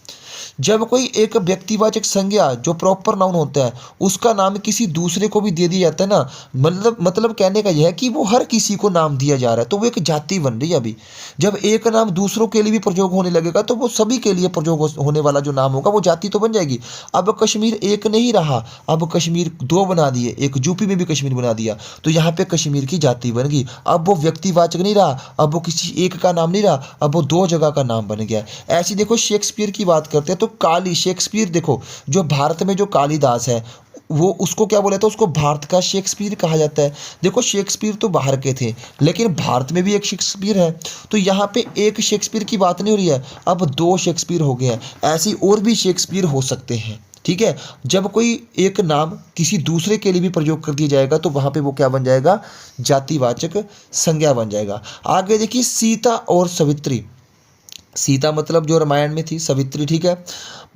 जब कोई एक व्यक्तिवाचक संज्ञा जो प्रॉपर नाउन होता है उसका नाम किसी दूसरे को भी दे दिया जाता है ना, मतलब कहने का यह है कि वो हर किसी को नाम दिया जा रहा है, तो वो एक जाति बन रही है। अभी जब एक नाम दूसरों के लिए भी प्रयोग होने लगेगा तो वो सभी के लिए प्रयोग होने वाला जो नाम होगा वो जाति तो बन जाएगी। अब कश्मीर एक नहीं रहा, अब कश्मीर दो बना दिए, एक यूपी में भी कश्मीर बना दिया, तो यहाँ पे कश्मीर की जाति बन गई। अब वो व्यक्तिवाचक नहीं रहा, अब वो किसी एक का नाम नहीं रहा, अब वो दो जगह का नाम बन गया। ऐसी देखो शेक्सपियर की बात करते हैं तो काली, शेक्सपियर देखो, जो भारत में जो कालिदास है वो उसको क्या बोला था, उसको भारत का शेक्सपियर कहा जाता है। देखो शेक्सपियर तो बाहर के थे लेकिन भारत में भी एक शेक्सपियर है, तो यहाँ पे एक शेक्सपियर की बात नहीं हो रही है, अब दो शेक्सपियर हो गए हैं। ऐसी और भी शेक्सपियर हो सकते हैं। ठीक है, जब कोई एक नाम किसी दूसरे के लिए भी प्रयोग कर दिया जाएगा तो वहाँ पे वो क्या बन जाएगा, जातिवाचक संज्ञा बन जाएगा। आगे देखिए सीता और सवित्री, सीता मतलब जो रामायण में थी, सवित्री, ठीक है।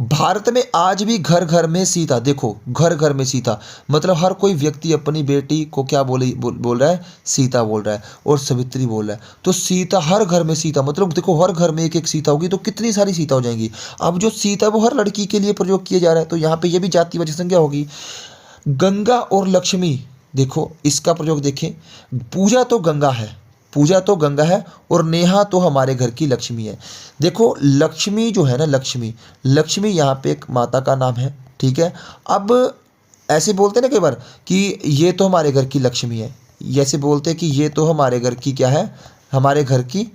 भारत में आज भी घर घर में सीता, देखो घर घर में सीता मतलब हर कोई व्यक्ति अपनी बेटी को क्या बोल रहा है, सीता बोल रहा है और सवित्री बोल रहा है। तो सीता, हर घर में सीता मतलब देखो हर घर में एक एक सीता होगी तो कितनी सारी सीता हो जाएंगी। अब जो सीता वो हर लड़की के लिए प्रयोग किया जा रहा है, तो यहाँ पे ये भी जातिवाचक संज्ञा होगी। गंगा और लक्ष्मी, देखो इसका प्रयोग देखें, पूजा तो गंगा है, पूजा तो गंगा है और नेहा तो हमारे घर की लक्ष्मी है। देखो लक्ष्मी जो है ना, लक्ष्मी, लक्ष्मी यहाँ पे एक माता का नाम है। ठीक है, अब ऐसे बोलते हैं ना कई बार कि ये तो हमारे घर की लक्ष्मी है, ऐसे बोलते हैं कि ये तो हमारे घर की क्या है, हमारे घर की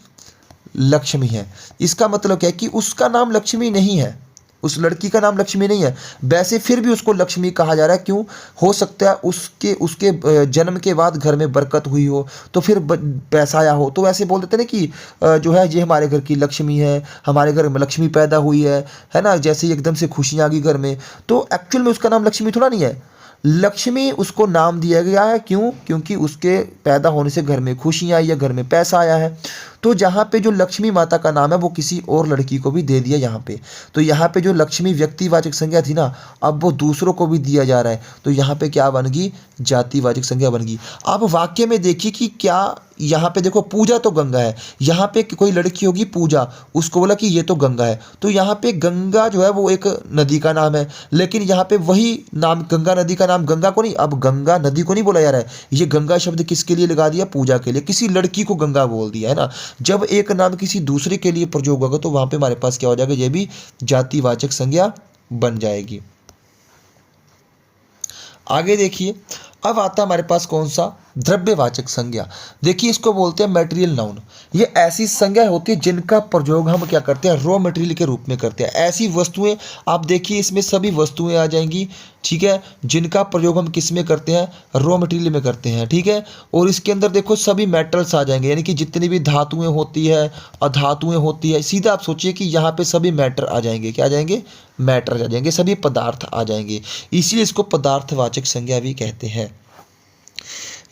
लक्ष्मी है। इसका मतलब क्या है कि उसका नाम लक्ष्मी नहीं है, उस लड़की का नाम लक्ष्मी नहीं है, वैसे फिर भी उसको लक्ष्मी कहा जा रहा है। क्यों, हो सकता है उसके उसके जन्म के बाद घर में बरकत हुई हो तो फिर पैसा आया हो, तो ऐसे बोल देते ना कि जो है ये हमारे घर की लक्ष्मी है, हमारे घर में लक्ष्मी पैदा हुई है ना, जैसे ही एकदम से खुशियाँ आ गई घर में, तो एक्चुअल में उसका नाम लक्ष्मी थोड़ा नहीं है, लक्ष्मी उसको नाम दिया गया है। क्यों, क्योंकि उसके पैदा होने से घर में खुशियाँ आई है, घर में पैसा आया है। तो जहाँ पे जो लक्ष्मी माता का नाम है वो किसी और लड़की को भी दे दिया यहाँ पे, तो यहाँ पे जो लक्ष्मी व्यक्तिवाचक संज्ञा थी ना अब वो दूसरों को भी दिया जा रहा है, तो यहाँ पे क्या बन गई, जातिवाचक संज्ञा बन गई। अब वाक्य में देखिए कि क्या, यहाँ पे देखो पूजा तो गंगा है, यहाँ पे कोई लड़की होगी पूजा, उसको बोला कि ये तो गंगा है, तो यहाँ पे गंगा जो है वो एक नदी का नाम है, लेकिन यहाँ पे वही नाम, गंगा नदी का नाम गंगा को नहीं, अब गंगा नदी को नहीं बोला जा रहा है, ये गंगा शब्द किसके लिए लगा दिया, पूजा के लिए, किसी लड़की को गंगा बोल दिया है ना। जब एक नाम किसी दूसरे के लिए प्रयोग होगा तो वहां पे हमारे पास क्या हो जाएगा, ये भी जातिवाचक संज्ञा बन जाएगी। आगे देखिए अब आता है हमारे पास कौन सा, द्रव्यवाचक संज्ञा। देखिए इसको बोलते हैं मटेरियल नाउन। ये ऐसी संज्ञा होती है जिनका प्रयोग हम क्या करते हैं, रॉ मटेरियल के रूप में करते हैं। ऐसी वस्तुएं, आप देखिए इसमें सभी वस्तुएं आ जाएंगी, ठीक है, जिनका प्रयोग हम किस में करते हैं, रॉ मटेरियल में करते हैं। ठीक है, और इसके अंदर देखो सभी मेटल्स आ जाएंगे, यानी कि जितनी भी धातुएं होती है, अधातुएं होती है, सीधा आप सोचिए कि यहाँ पे सभी मैटर आ जाएंगे, क्या आ जाएंगे, मैटर आ जाएंगे, सभी पदार्थ आ जाएंगे, इसीलिए इसको पदार्थवाचक संज्ञा भी कहते हैं।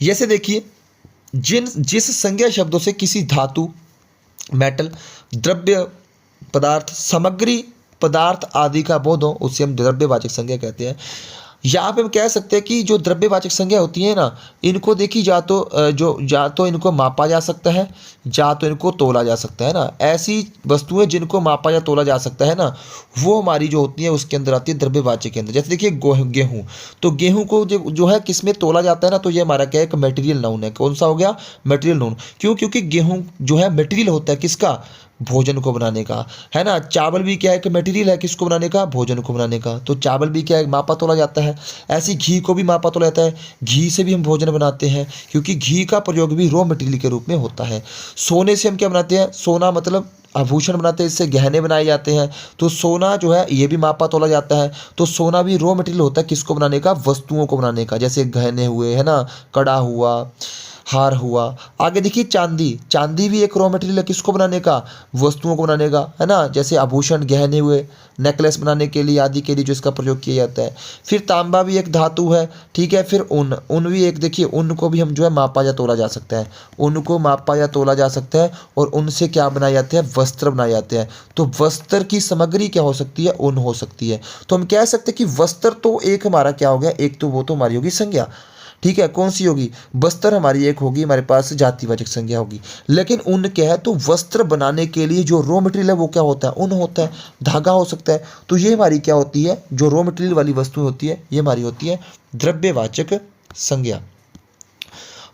जैसे देखिए जिस संज्ञा शब्दों से किसी धातु, मेटल, द्रव्य, पदार्थ, सामग्री, पदार्थ आदि का बोध हो उसे हम द्रव्यवाचक संज्ञा कहते हैं। यहाँ पे हम कह सकते हैं कि जो द्रव्यवाचक संज्ञा होती है ना, इनको देखी जा तो इनको मापा जा सकता है, या तो इनको तोला जा सकता है ना। ऐसी वस्तुएं जिनको मापा या तोला जा सकता है ना, वो हमारी जो होती है उसके अंदर आती है द्रव्यवाचक के अंदर। जैसे देखिए गेहूँ, तो गेहूँ को जो है किस में तोला जाता है ना, तो ये हमारा क्या है, एक मटेरियल नाउन है। कौन सा हो गया, मटेरियल नाउन। क्यों, क्योंकि गेहूँ जो है मटेरियल होता है किसका, भोजन को बनाने का, है ना। चावल भी क्या है कि मटेरियल है किसको बनाने का, भोजन को बनाने का, तो चावल भी क्या है, मापा तोला जाता है। ऐसे घी को भी मापा तोला जाता है, घी से भी हम भोजन बनाते हैं, क्योंकि घी का प्रयोग भी रॉ मटेरियल के रूप में होता है। सोने से हम क्या बनाते हैं, सोना मतलब आभूषण बनाते हैं, इससे गहने बनाए जाते हैं, तो सोना जो है ये भी मापा तोला जाता है। तो सोना भी रॉ मटेरियल होता है किसको बनाने का, वस्तुओं को बनाने का, जैसे गहने हुए, है ना, कड़ा हुआ, हार हुआ। आगे देखिए चांदी, चांदी भी एक रॉ मटेरियल है किसको बनाने का, वस्तुओं को बनाने का, है ना, जैसे आभूषण, गहने हुए, नेकलेस बनाने के लिए आदि के लिए जो इसका प्रयोग किया जाता है। फिर तांबा भी एक धातु है, ठीक है। फिर ऊन, ऊन भी एक, देखिए ऊन को भी हम जो है मापा या तोला जा सकता है, ऊन को मापा या तोला जा सकता है, और उनसे क्या बनाए जाते हैं, वस्त्र बनाए जाते हैं। तो वस्त्र की सामग्री क्या हो सकती है, ऊन हो सकती है। तो हम कह सकते हैं कि वस्त्र तो एक हमारा क्या हो गया, एक तो वो तो हमारी होगी संज्ञा, ठीक है। कौन सी होगी, वस्त्र हमारी एक होगी, हमारे पास जातिवाचक संज्ञा होगी। लेकिन ऊन क्या है, तो वस्त्र बनाने के लिए जो रॉ मटेरियल है वो क्या होता है, ऊन होता है, धागा हो सकता है। तो ये हमारी क्या होती है, जो रॉ मटेरियल वाली वस्तु होती है, ये हमारी होती है द्रव्यवाचक संज्ञा।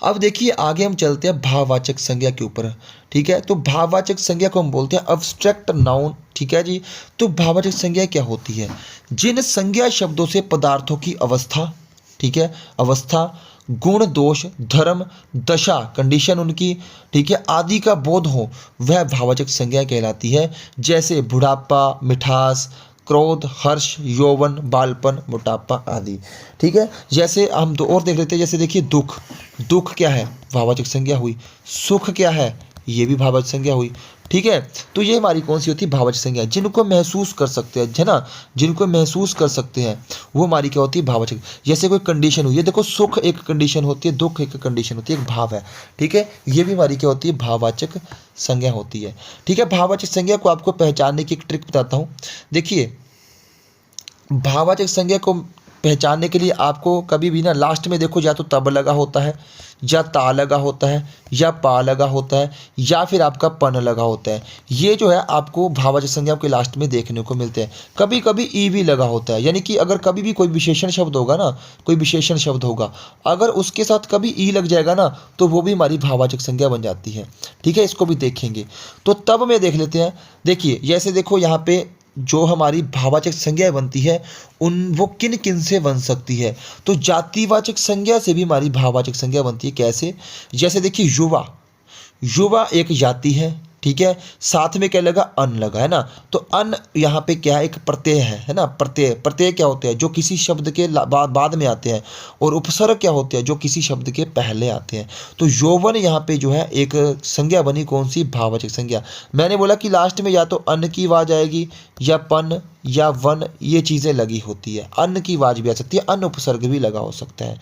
अब देखिए आगे हम चलते हैं भाववाचक संज्ञा के ऊपर, ठीक है। तो भाववाचक संज्ञा को हम बोलते हैं अब्स्ट्रैक्ट नाउन, ठीक है जी। तो भाववाचक संज्ञा क्या होती है, जिन संज्ञा शब्दों से पदार्थों की अवस्था, ठीक है, अवस्था, गुण, दोष, धर्म, दशा, कंडीशन उनकी, ठीक है, आदि का बोध हो, वह भाववाचक संज्ञा कहलाती है। जैसे बुढ़ापा, मिठास, क्रोध, हर्ष, यौवन, बालपन, मोटापा आदि, ठीक है। जैसे हम दो और देख लेते हैं, जैसे देखिए दुख, दुख क्या है, भाववाचक संज्ञा हुई। सुख क्या है, ये भी भाववाचक संज्ञा हुई, ठीक है। तो ये हमारी कौन सी होती है, भाववाचक संज्ञा। जिनको महसूस कर सकते हैं, है ना, जिनको महसूस कर सकते हैं, वो हमारी क्या होती है, भाववाचक। जैसे कोई कंडीशन हुई है, देखो सुख एक कंडीशन होती है, दुख एक कंडीशन होती है, एक भाव है, ठीक है। ये भी हमारी क्या होती है, भाववाचक संज्ञा होती है, ठीक है। भाववाचक संज्ञा को आपको पहचानने की एक ट्रिक बताता हूँ। देखिए भाववाचक संज्ञा को पहचानने के लिए आपको कभी भी ना लास्ट में देखो, या तो तब लगा होता है, या ता लगा होता है, या पा लगा होता है, या फिर आपका पन लगा होता है। ये जो है आपको भाववाचक संज्ञा के लास्ट में देखने को मिलते हैं। कभी कभी ई भी लगा होता है, यानी कि अगर कभी भी कोई विशेषण शब्द होगा ना, कोई विशेषण शब्द होगा, अगर उसके साथ कभी ई लग जाएगा ना, तो वो भी हमारी भाववाचक संज्ञा बन जाती है, ठीक है। इसको भी देखेंगे। तो तब में देख लेते हैं। देखिए जैसे देखो यहाँ पे जो हमारी भाववाचक संज्ञा बनती है, उन वो किन किन से बन सकती है, तो जातिवाचक संज्ञा से भी हमारी भाववाचक संज्ञा बनती है। कैसे, जैसे देखिए युवा, युवा एक जाति है, ठीक है। साथ में क्या लगा, अन लगा, है ना। तो अन यहाँ पे क्या है, एक प्रत्यय है ना। प्रत्यय, प्रत्यय क्या होते हैं, जो किसी शब्द के बाद में आते हैं, और उपसर्ग क्या होते हैं, जो किसी शब्द के पहले आते हैं। तो यौवन यहाँ पे जो है एक संज्ञा बनी, कौन सी, भाववाचक संज्ञा। मैंने बोला कि लास्ट में या तो अन की आवाज आएगी, या पन, या वन, ये चीज़ें लगी होती है। अन्न की आवाज भी आ सकती है, अन्न उपसर्ग भी लगा हो सकता है।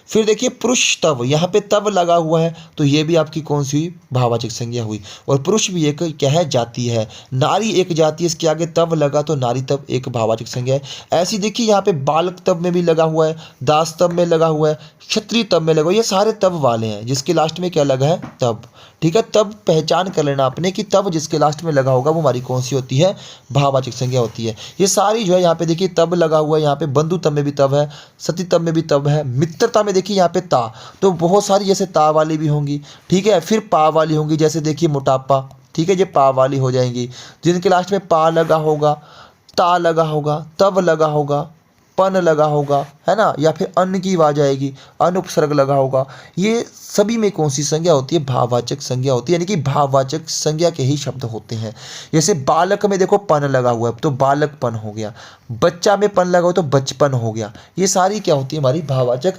फिर देखिए पुरुष तब, यहाँ पे तब लगा हुआ है, तो ये भी आपकी कौन सी हुई, भाववाचक संज्ञा हुई। और पुरुष भी एक क्या है, जाति है। नारी एक जाति है, इसके आगे तब लगा, तो नारी तब एक भाववाचक संज्ञा है। ऐसी देखिए यहाँ पे बालक तब में भी लगा हुआ है, दास तब में लगा हुआ है, क्षत्रिय तब में लगा हुआ है। ये सारे तब वाले हैं जिसके लास्ट में क्या लगा है, तब, ठीक है। तब पहचान कर लेना आपने कि तब जिसके लास्ट में लगा होगा वो हमारी कौन सी होती है, भाववाचक संज्ञा होती है। ये सारी जो है यहाँ पे देखिए तब लगा हुआ है, यहाँ पे बंधु तब में भी तब है, सती तब में भी तब है, मित्रता में देखिए यहाँ पे ता। तो बहुत सारी जैसे ता वाली भी होंगी, ठीक है। फिर पा वाली होंगी, जैसे देखिए मोटापा, ठीक है, ये पा वाली हो जाएंगी। जिनके लास्ट में पा लगा होगा, ता लगा होगा, तब लगा होगा, पन लगा होगा, है ना, या फिर अन्न की आवाज आएगी, अन उपसर्ग लगा होगा। ये सभी में कौन सी संज्ञा होती है, भाववाचक संज्ञा होती है, यानी कि भाववाचक संज्ञा के ही शब्द होते हैं। जैसे बालक में देखो पन लगा हुआ है, तो बालकपन हो गया। बच्चा में पन लगा हुआ तो बचपन हो गया। ये सारी क्या होती है, हमारी भाववाचक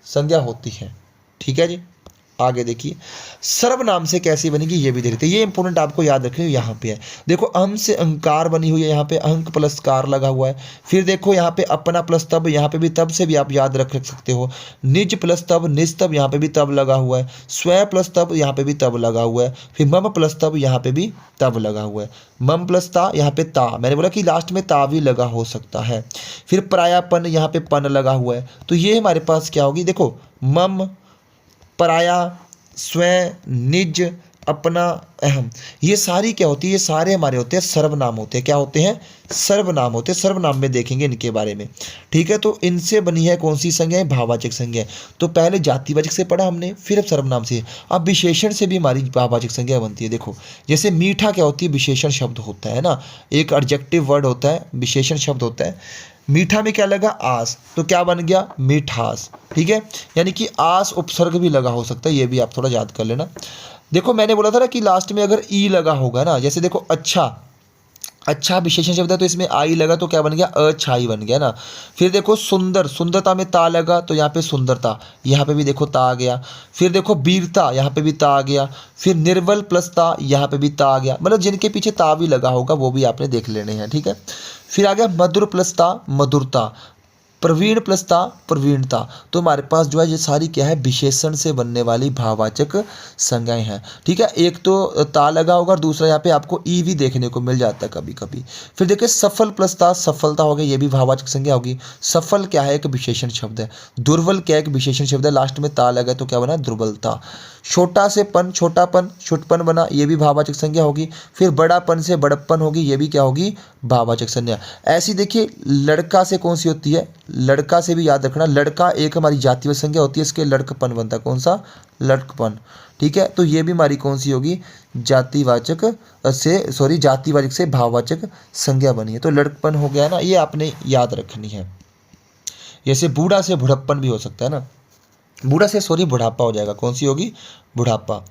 संज्ञा होती है, ठीक है जी। आगे देखिए सर्वनाम से कैसी बनेगी ये भी देखते हैं। ये इंपॉर्टेंट आपको याद रखिए, यहाँ पे है देखो अम से अहंकार बनी हुई है, यहाँ पे अंक प्लस कार लगा हुआ है। फिर देखो यहाँ पे अपना प्लस तब, यहाँ पे भी तब से भी आप याद रख सकते हो। निज प्लस तब, निज तब, यहाँ पे भी तब लगा हुआ है। स्वयं प्लस तब, यहाँ पे भी तब लगा हुआ है। फिर मम प्लस तब, यहाँ पे भी तब लगा हुआ है। मम प्लस ता, यहाँ पे ता, मैंने बोला कि लास्ट में ता भी लगा हो सकता है। फिर परायापन, यहाँ पे पन लगा हुआ है। तो ये हमारे पास क्या होगी, देखो मम, पराया, स्वयं, निज, अपना, अहम, ये सारी क्या होती है, ये सारे हमारे होते हैं सर्वनाम होते हैं। क्या होते हैं, सर्वनाम होते हैं। सर्वनाम में देखेंगे इनके बारे में, ठीक है। तो इनसे बनी है कौन सी संज्ञा है, भाववाचक संज्ञा है। तो पहले जातिवाचक से पढ़ा हमने, फिर अब सर्वनाम से। अब विशेषण से भी हमारी भाववाचक संज्ञा बनती है। देखो जैसे मीठा क्या होती है, विशेषण शब्द होता है ना, एक एडजेक्टिव वर्ड होता है, विशेषण शब्द होता है। मीठा में क्या लगा, आस, तो क्या बन गया, मिठास, ठीक है। यानी कि आस उपसर्ग भी लगा हो सकता है, ये भी आप थोड़ा याद कर लेना। देखो मैंने बोला था ना कि लास्ट में अगर ई लगा होगा ना, जैसे देखो अच्छा, अच्छा विशेषण शब्द है तो इसमें आई लगा तो क्या बन गया, अच्छाई बन गया ना। फिर देखो सुंदर, सुंदरता में ता लगा तो यहाँ पे सुंदरता, यहाँ पे भी देखो ता आ गया। फिर देखो वीरता, यहाँ पे भी ता आ गया। फिर निर्बल प्लस ता, यहाँ पे भी ता आ गया। मतलब जिनके पीछे ता भी लगा होगा वो भी आपने देख लेने हैं, ठीक है। फिर आ गया मधुर प्लस ता, मधुरता। प्रवीण प्लस ता, प्रवीणता। तो हमारे पास जो है ये सारी क्या है, विशेषण से बनने वाली भाववाचक संज्ञाएं हैं, ठीक है। एक तो ता लगा होगा और दूसरा यहाँ पे आपको ई भी देखने को मिल जाता है कभी कभी। फिर देखिए सफल प्लस ता, सफलता हो गई, ये भी भाववाचक संज्ञा होगी। सफल क्या है, एक विशेषण शब्द है। दुर्बल क्या एक विशेषण शब्द है, लास्ट में ता लगा तो क्या बना, दुर्बलता। छोटा से पन, छोटापन, छुटपन बना, ये भी भाववाचक संज्ञा होगी। फिर बड़ापन से बड़प्पन होगी, ये भी क्या होगी, भाववाचक संज्ञा। ऐसी देखिए लड़का से कौन सी होती है, लड़का से भी याद रखना, लड़का एक हमारी जातिवाचक संज्ञा होती है, इसके लड़कपन बनता है, कौन सा, लड़कपन, ठीक है। तो ये भी हमारी कौन सी होगी, जातिवाचक से, सॉरी जातिवाचक से भाववाचक संज्ञा बनी है। तो लड़कपन हो गया ना, ये आपने याद रखनी है। जैसे बूढ़ा से बुढ़प्पन भी हो सकता है ना, बूढ़ा से सॉरी बुढ़ापा हो जाएगा, कौन सी होगी, बुढ़ापा।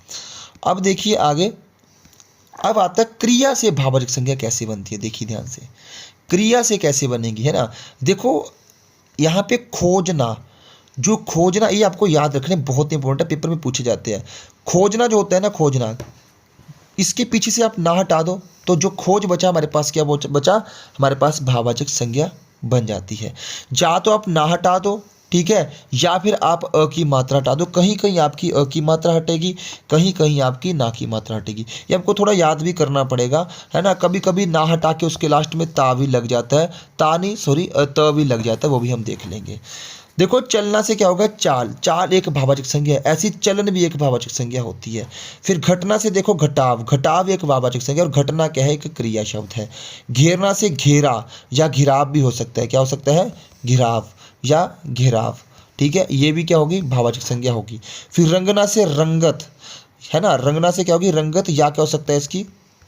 अब देखिए आगे, अब आता है क्रिया से भाववाचक संज्ञा कैसे बनती है। देखिए ध्यान से, क्रिया से कैसे बनेगी, है ना। देखो यहाँ पे खोजना, जो खोजना, ये आपको याद रखने बहुत इंपॉर्टेंट है, पेपर में पूछे जाते हैं। खोजना जो होता है ना, खोजना, इसके पीछे से आप ना हटा दो तो जो खोज बचा हमारे पास, क्या बचा, हमारे पास भाववाचक संज्ञा बन जाती है। या तो आप ना हटा दो, ठीक है, या फिर आप अ की मात्रा हटा दो। कहीं कहीं आपकी अ की मात्रा हटेगी, कहीं कहीं आपकी ना की मात्रा हटेगी। ये आपको थोड़ा याद भी करना पड़ेगा, है ना। कभी कभी ना हटा के उसके लास्ट में ता भी लग जाता है, ता नहीं सॉरी त भी लग जाता है, वो भी हम देख लेंगे। देखो चलना से क्या होगा, चाल, चाल एक भाववाचक संज्ञा है, ऐसी चलन भी एक भाववाचक संज्ञा होती है। फिर घटना से देखो घटाव, घटाव एक भाववाचक संज्ञा, और घटना क्या है, एक क्रिया शब्द है। घेरना से घेरा या घिराव भी हो सकता है, क्या हो सकता है, घिराव या घेराव, ठीक है, ये भी क्या होगी, भाववाचक संज्ञा होगी। फिर रंगना से रंगत, है ना, रंगना से क्या होगी, रंगत, या क्या हो सकता है इसकी,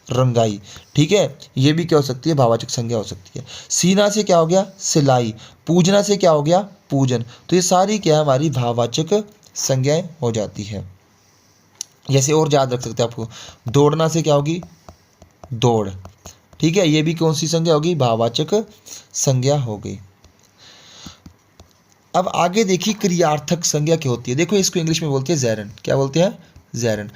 रंगाई, ठीक है, ये भी क्या हो सकती है, भाववाचक संज्ञा हो सकती है। सीना से क्या हो गया, सिलाई। पूजना से क्या हो गया, पूजन। तो ये सारी क्या है, हमारी भाववाचक संज्ञाएं हो जाती है। जैसे और याद रख सकते हैं आपको, दौड़ना से क्या होगी, दौड़, ठीक है, ये भी कौन सी संज्ञा होगी, भाववाचक संज्ञा हो गई। अब आगे देखिए क्रियार्थक संज्ञा क्या होती है। देखो इसको इंग्लिश में बोलते हैं ज़ेरन, क्या बोलते हैं, ज़ेरन।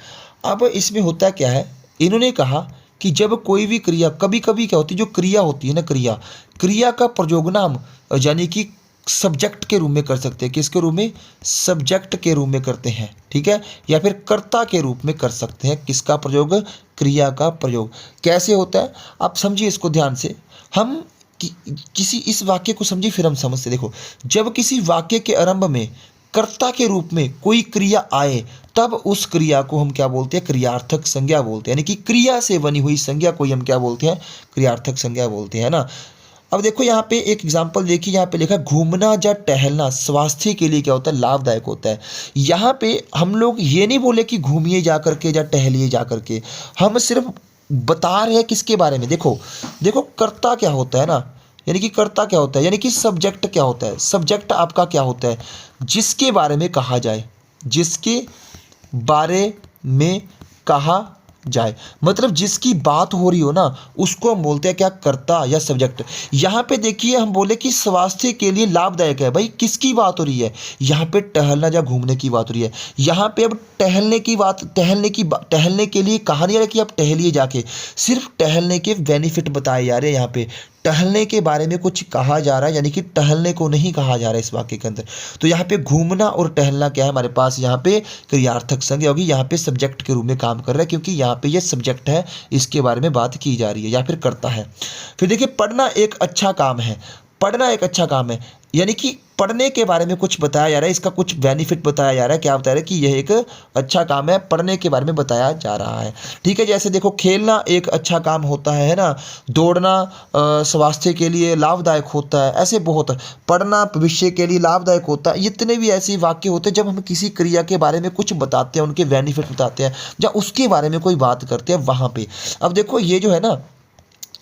अब इसमें होता क्या है, इन्होंने कहा कि जब कोई भी क्रिया, कभी कभी क्या होती है, जो क्रिया होती है ना, क्रिया, क्रिया का प्रयोग ना हम यानी कि सब्जेक्ट के रूप में कर सकते हैं। किसके रूप में, सब्जेक्ट के रूप में करते हैं, ठीक है, या फिर कर्ता के रूप में कर सकते हैं। किसका प्रयोग, क्रिया का प्रयोग। कैसे होता है आप समझिए इसको ध्यान से। हम किसी इस वाक्य को समझिए फिर हम समझते। देखो जब किसी वाक्य के आरंभ में कर्ता के रूप में कोई क्रिया आए, तब उस क्रिया को हम क्या बोलते हैं, क्रियार्थक संज्ञा बोलते हैं। यानी कि क्रिया से बनी हुई संज्ञा को हम क्या बोलते हैं, क्रियार्थक संज्ञा बोलते हैं ना। अब देखो यहाँ पे एक एग्जाम्पल देखिए, यहाँ पे लिखा घूमना या टहलना स्वास्थ्य के लिए क्या होता है, लाभदायक होता है। यहाँ पे हम लोग ये नहीं बोले कि घूमिए जा करके या टहलिए जा करके, हम सिर्फ बता रहे हैं किसके बारे में। देखो देखो कर्ता क्या होता है ना, यानी कि कर्ता क्या होता है, यानी कि सब्जेक्ट क्या होता है। सब्जेक्ट आपका क्या होता है, जिसके बारे में कहा जाए, जिसके बारे में कहा जाए। मतलब जिसकी बात हो रही हो ना उसको हम बोलते हैं क्या, कर्ता या सब्जेक्ट। यहाँ पे देखिए हम बोले कि स्वास्थ्य के लिए लाभदायक है, भाई किसकी बात हो रही है, यहाँ पे टहलना या घूमने की बात हो रही है। यहाँ पे अब टहलने की बात, टहलने के लिए कहा नहीं जा रहा कि आप टहलिए जाके, सिर्फ टहलने के बेनिफिट बताए जा रहे हैं। यहाँ पे टहलने के बारे में कुछ कहा जा रहा है, यानी कि टहलने को नहीं कहा जा रहा है इस वाक्य के अंदर। तो यहाँ पे घूमना और टहलना क्या है हमारे पास, यहाँ पे क्रियार्थक संज्ञा होगी, यहाँ पे सब्जेक्ट के रूप में काम कर रहा है, क्योंकि यहाँ पे ये सब्जेक्ट है, इसके बारे में बात की जा रही है या फिर करता है। फिर देखिए पढ़ना एक अच्छा काम है, पढ़ना एक अच्छा काम है, यानी कि पढ़ने के बारे में कुछ बताया जा रहा है, इसका कुछ बेनिफिट बताया जा रहा है। क्या बताया जा रहा है कि यह एक अच्छा काम है, पढ़ने के बारे में बताया जा रहा है। ठीक है, जैसे देखो खेलना एक अच्छा काम होता है ना, दौड़ना स्वास्थ्य के लिए लाभदायक होता है, ऐसे बहुत। पढ़ना भविष्य के लिए लाभदायक होता है, इतने भी ऐसे वाक्य होते हैं जब हम किसी क्रिया के बारे में कुछ बताते हैं, उनके बेनिफिट बताते हैं या उसके बारे में कोई बात करते हैं वहाँ पे। अब देखो ये जो है ना,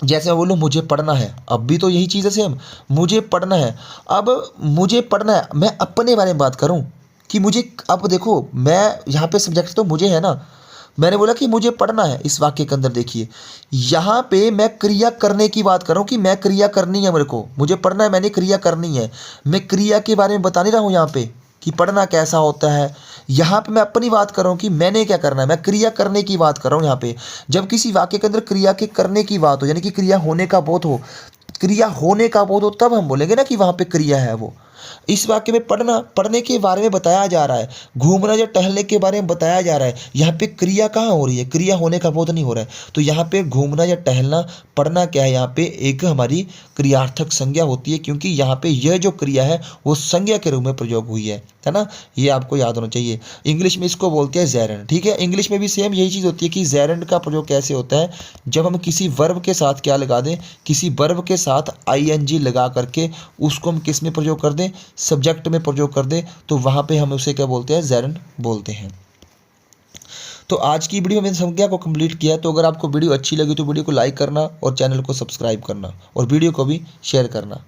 जैसे मैं बोलूँ मुझे पढ़ना है, अब भी तो यही चीज़ है सेम, मुझे पढ़ना है। अब मुझे पढ़ना है, मैं अपने बारे में बात करूँ कि मुझे, अब देखो मैं यहाँ पे सब्जेक्ट तो मुझे है ना, मैंने बोला कि मुझे पढ़ना है, इस वाक्य के अंदर देखिए यहाँ पे मैं क्रिया करने की बात कर रहा हूँ कि मैं क्रिया करनी है, मेरे को मुझे पढ़ना है, मैंने क्रिया करनी है, मैं क्रिया के बारे में बता नहीं रहा हूँ यहाँ पे कि पढ़ना कैसा होता है। यहाँ पे मैं अपनी बात कर रहा हूँ कि मैंने क्या करना है, मैं क्रिया करने की बात कर रहा हूँ यहाँ पे। जब किसी वाक्य के अंदर क्रिया के करने की बात हो, यानी कि क्रिया होने का बोध हो, क्रिया होने का बोध हो, तब हम बोलेंगे ना कि वहाँ पे क्रिया है वो। इस वाक्य में पढ़ना, पढ़ने के बारे में बताया जा रहा है, घूमना या टहलने के बारे में बताया जा रहा है। यहाँ पे क्रिया कहाँ हो रही है, क्रिया होने का बोध नहीं हो रहा है। तो यहाँ पे घूमना या टहलना, पढ़ना क्या है, यहाँ पे एक हमारी क्रियार्थक संज्ञा होती है, क्योंकि यहाँ पे यह जो क्रिया है वो संज्ञा के रूप में प्रयोग हुई है ना। ये आपको याद होना चाहिए। इंग्लिश में इसको बोलते हैं जेरेंड। ठीक है, इंग्लिश में भी सेम यही चीज़ होती है कि जेरेंड का प्रयोग कैसे होता है, जब हम किसी वर्ब के साथ क्या लगा दें, किसी वर्ब के साथ ing लगा करके उसको हम किस में प्रयोग कर दें, सब्जेक्ट में प्रयोग कर दें, तो वहाँ पे हम उसे क्या बोलते हैं, जेरेंड बोलते हैं। तो आज की वीडियो में संज्ञा को कंप्लीट किया। तो अगर आपको वीडियो अच्छी लगी तो वीडियो को लाइक करना और चैनल को सब्सक्राइब करना और वीडियो को भी शेयर करना।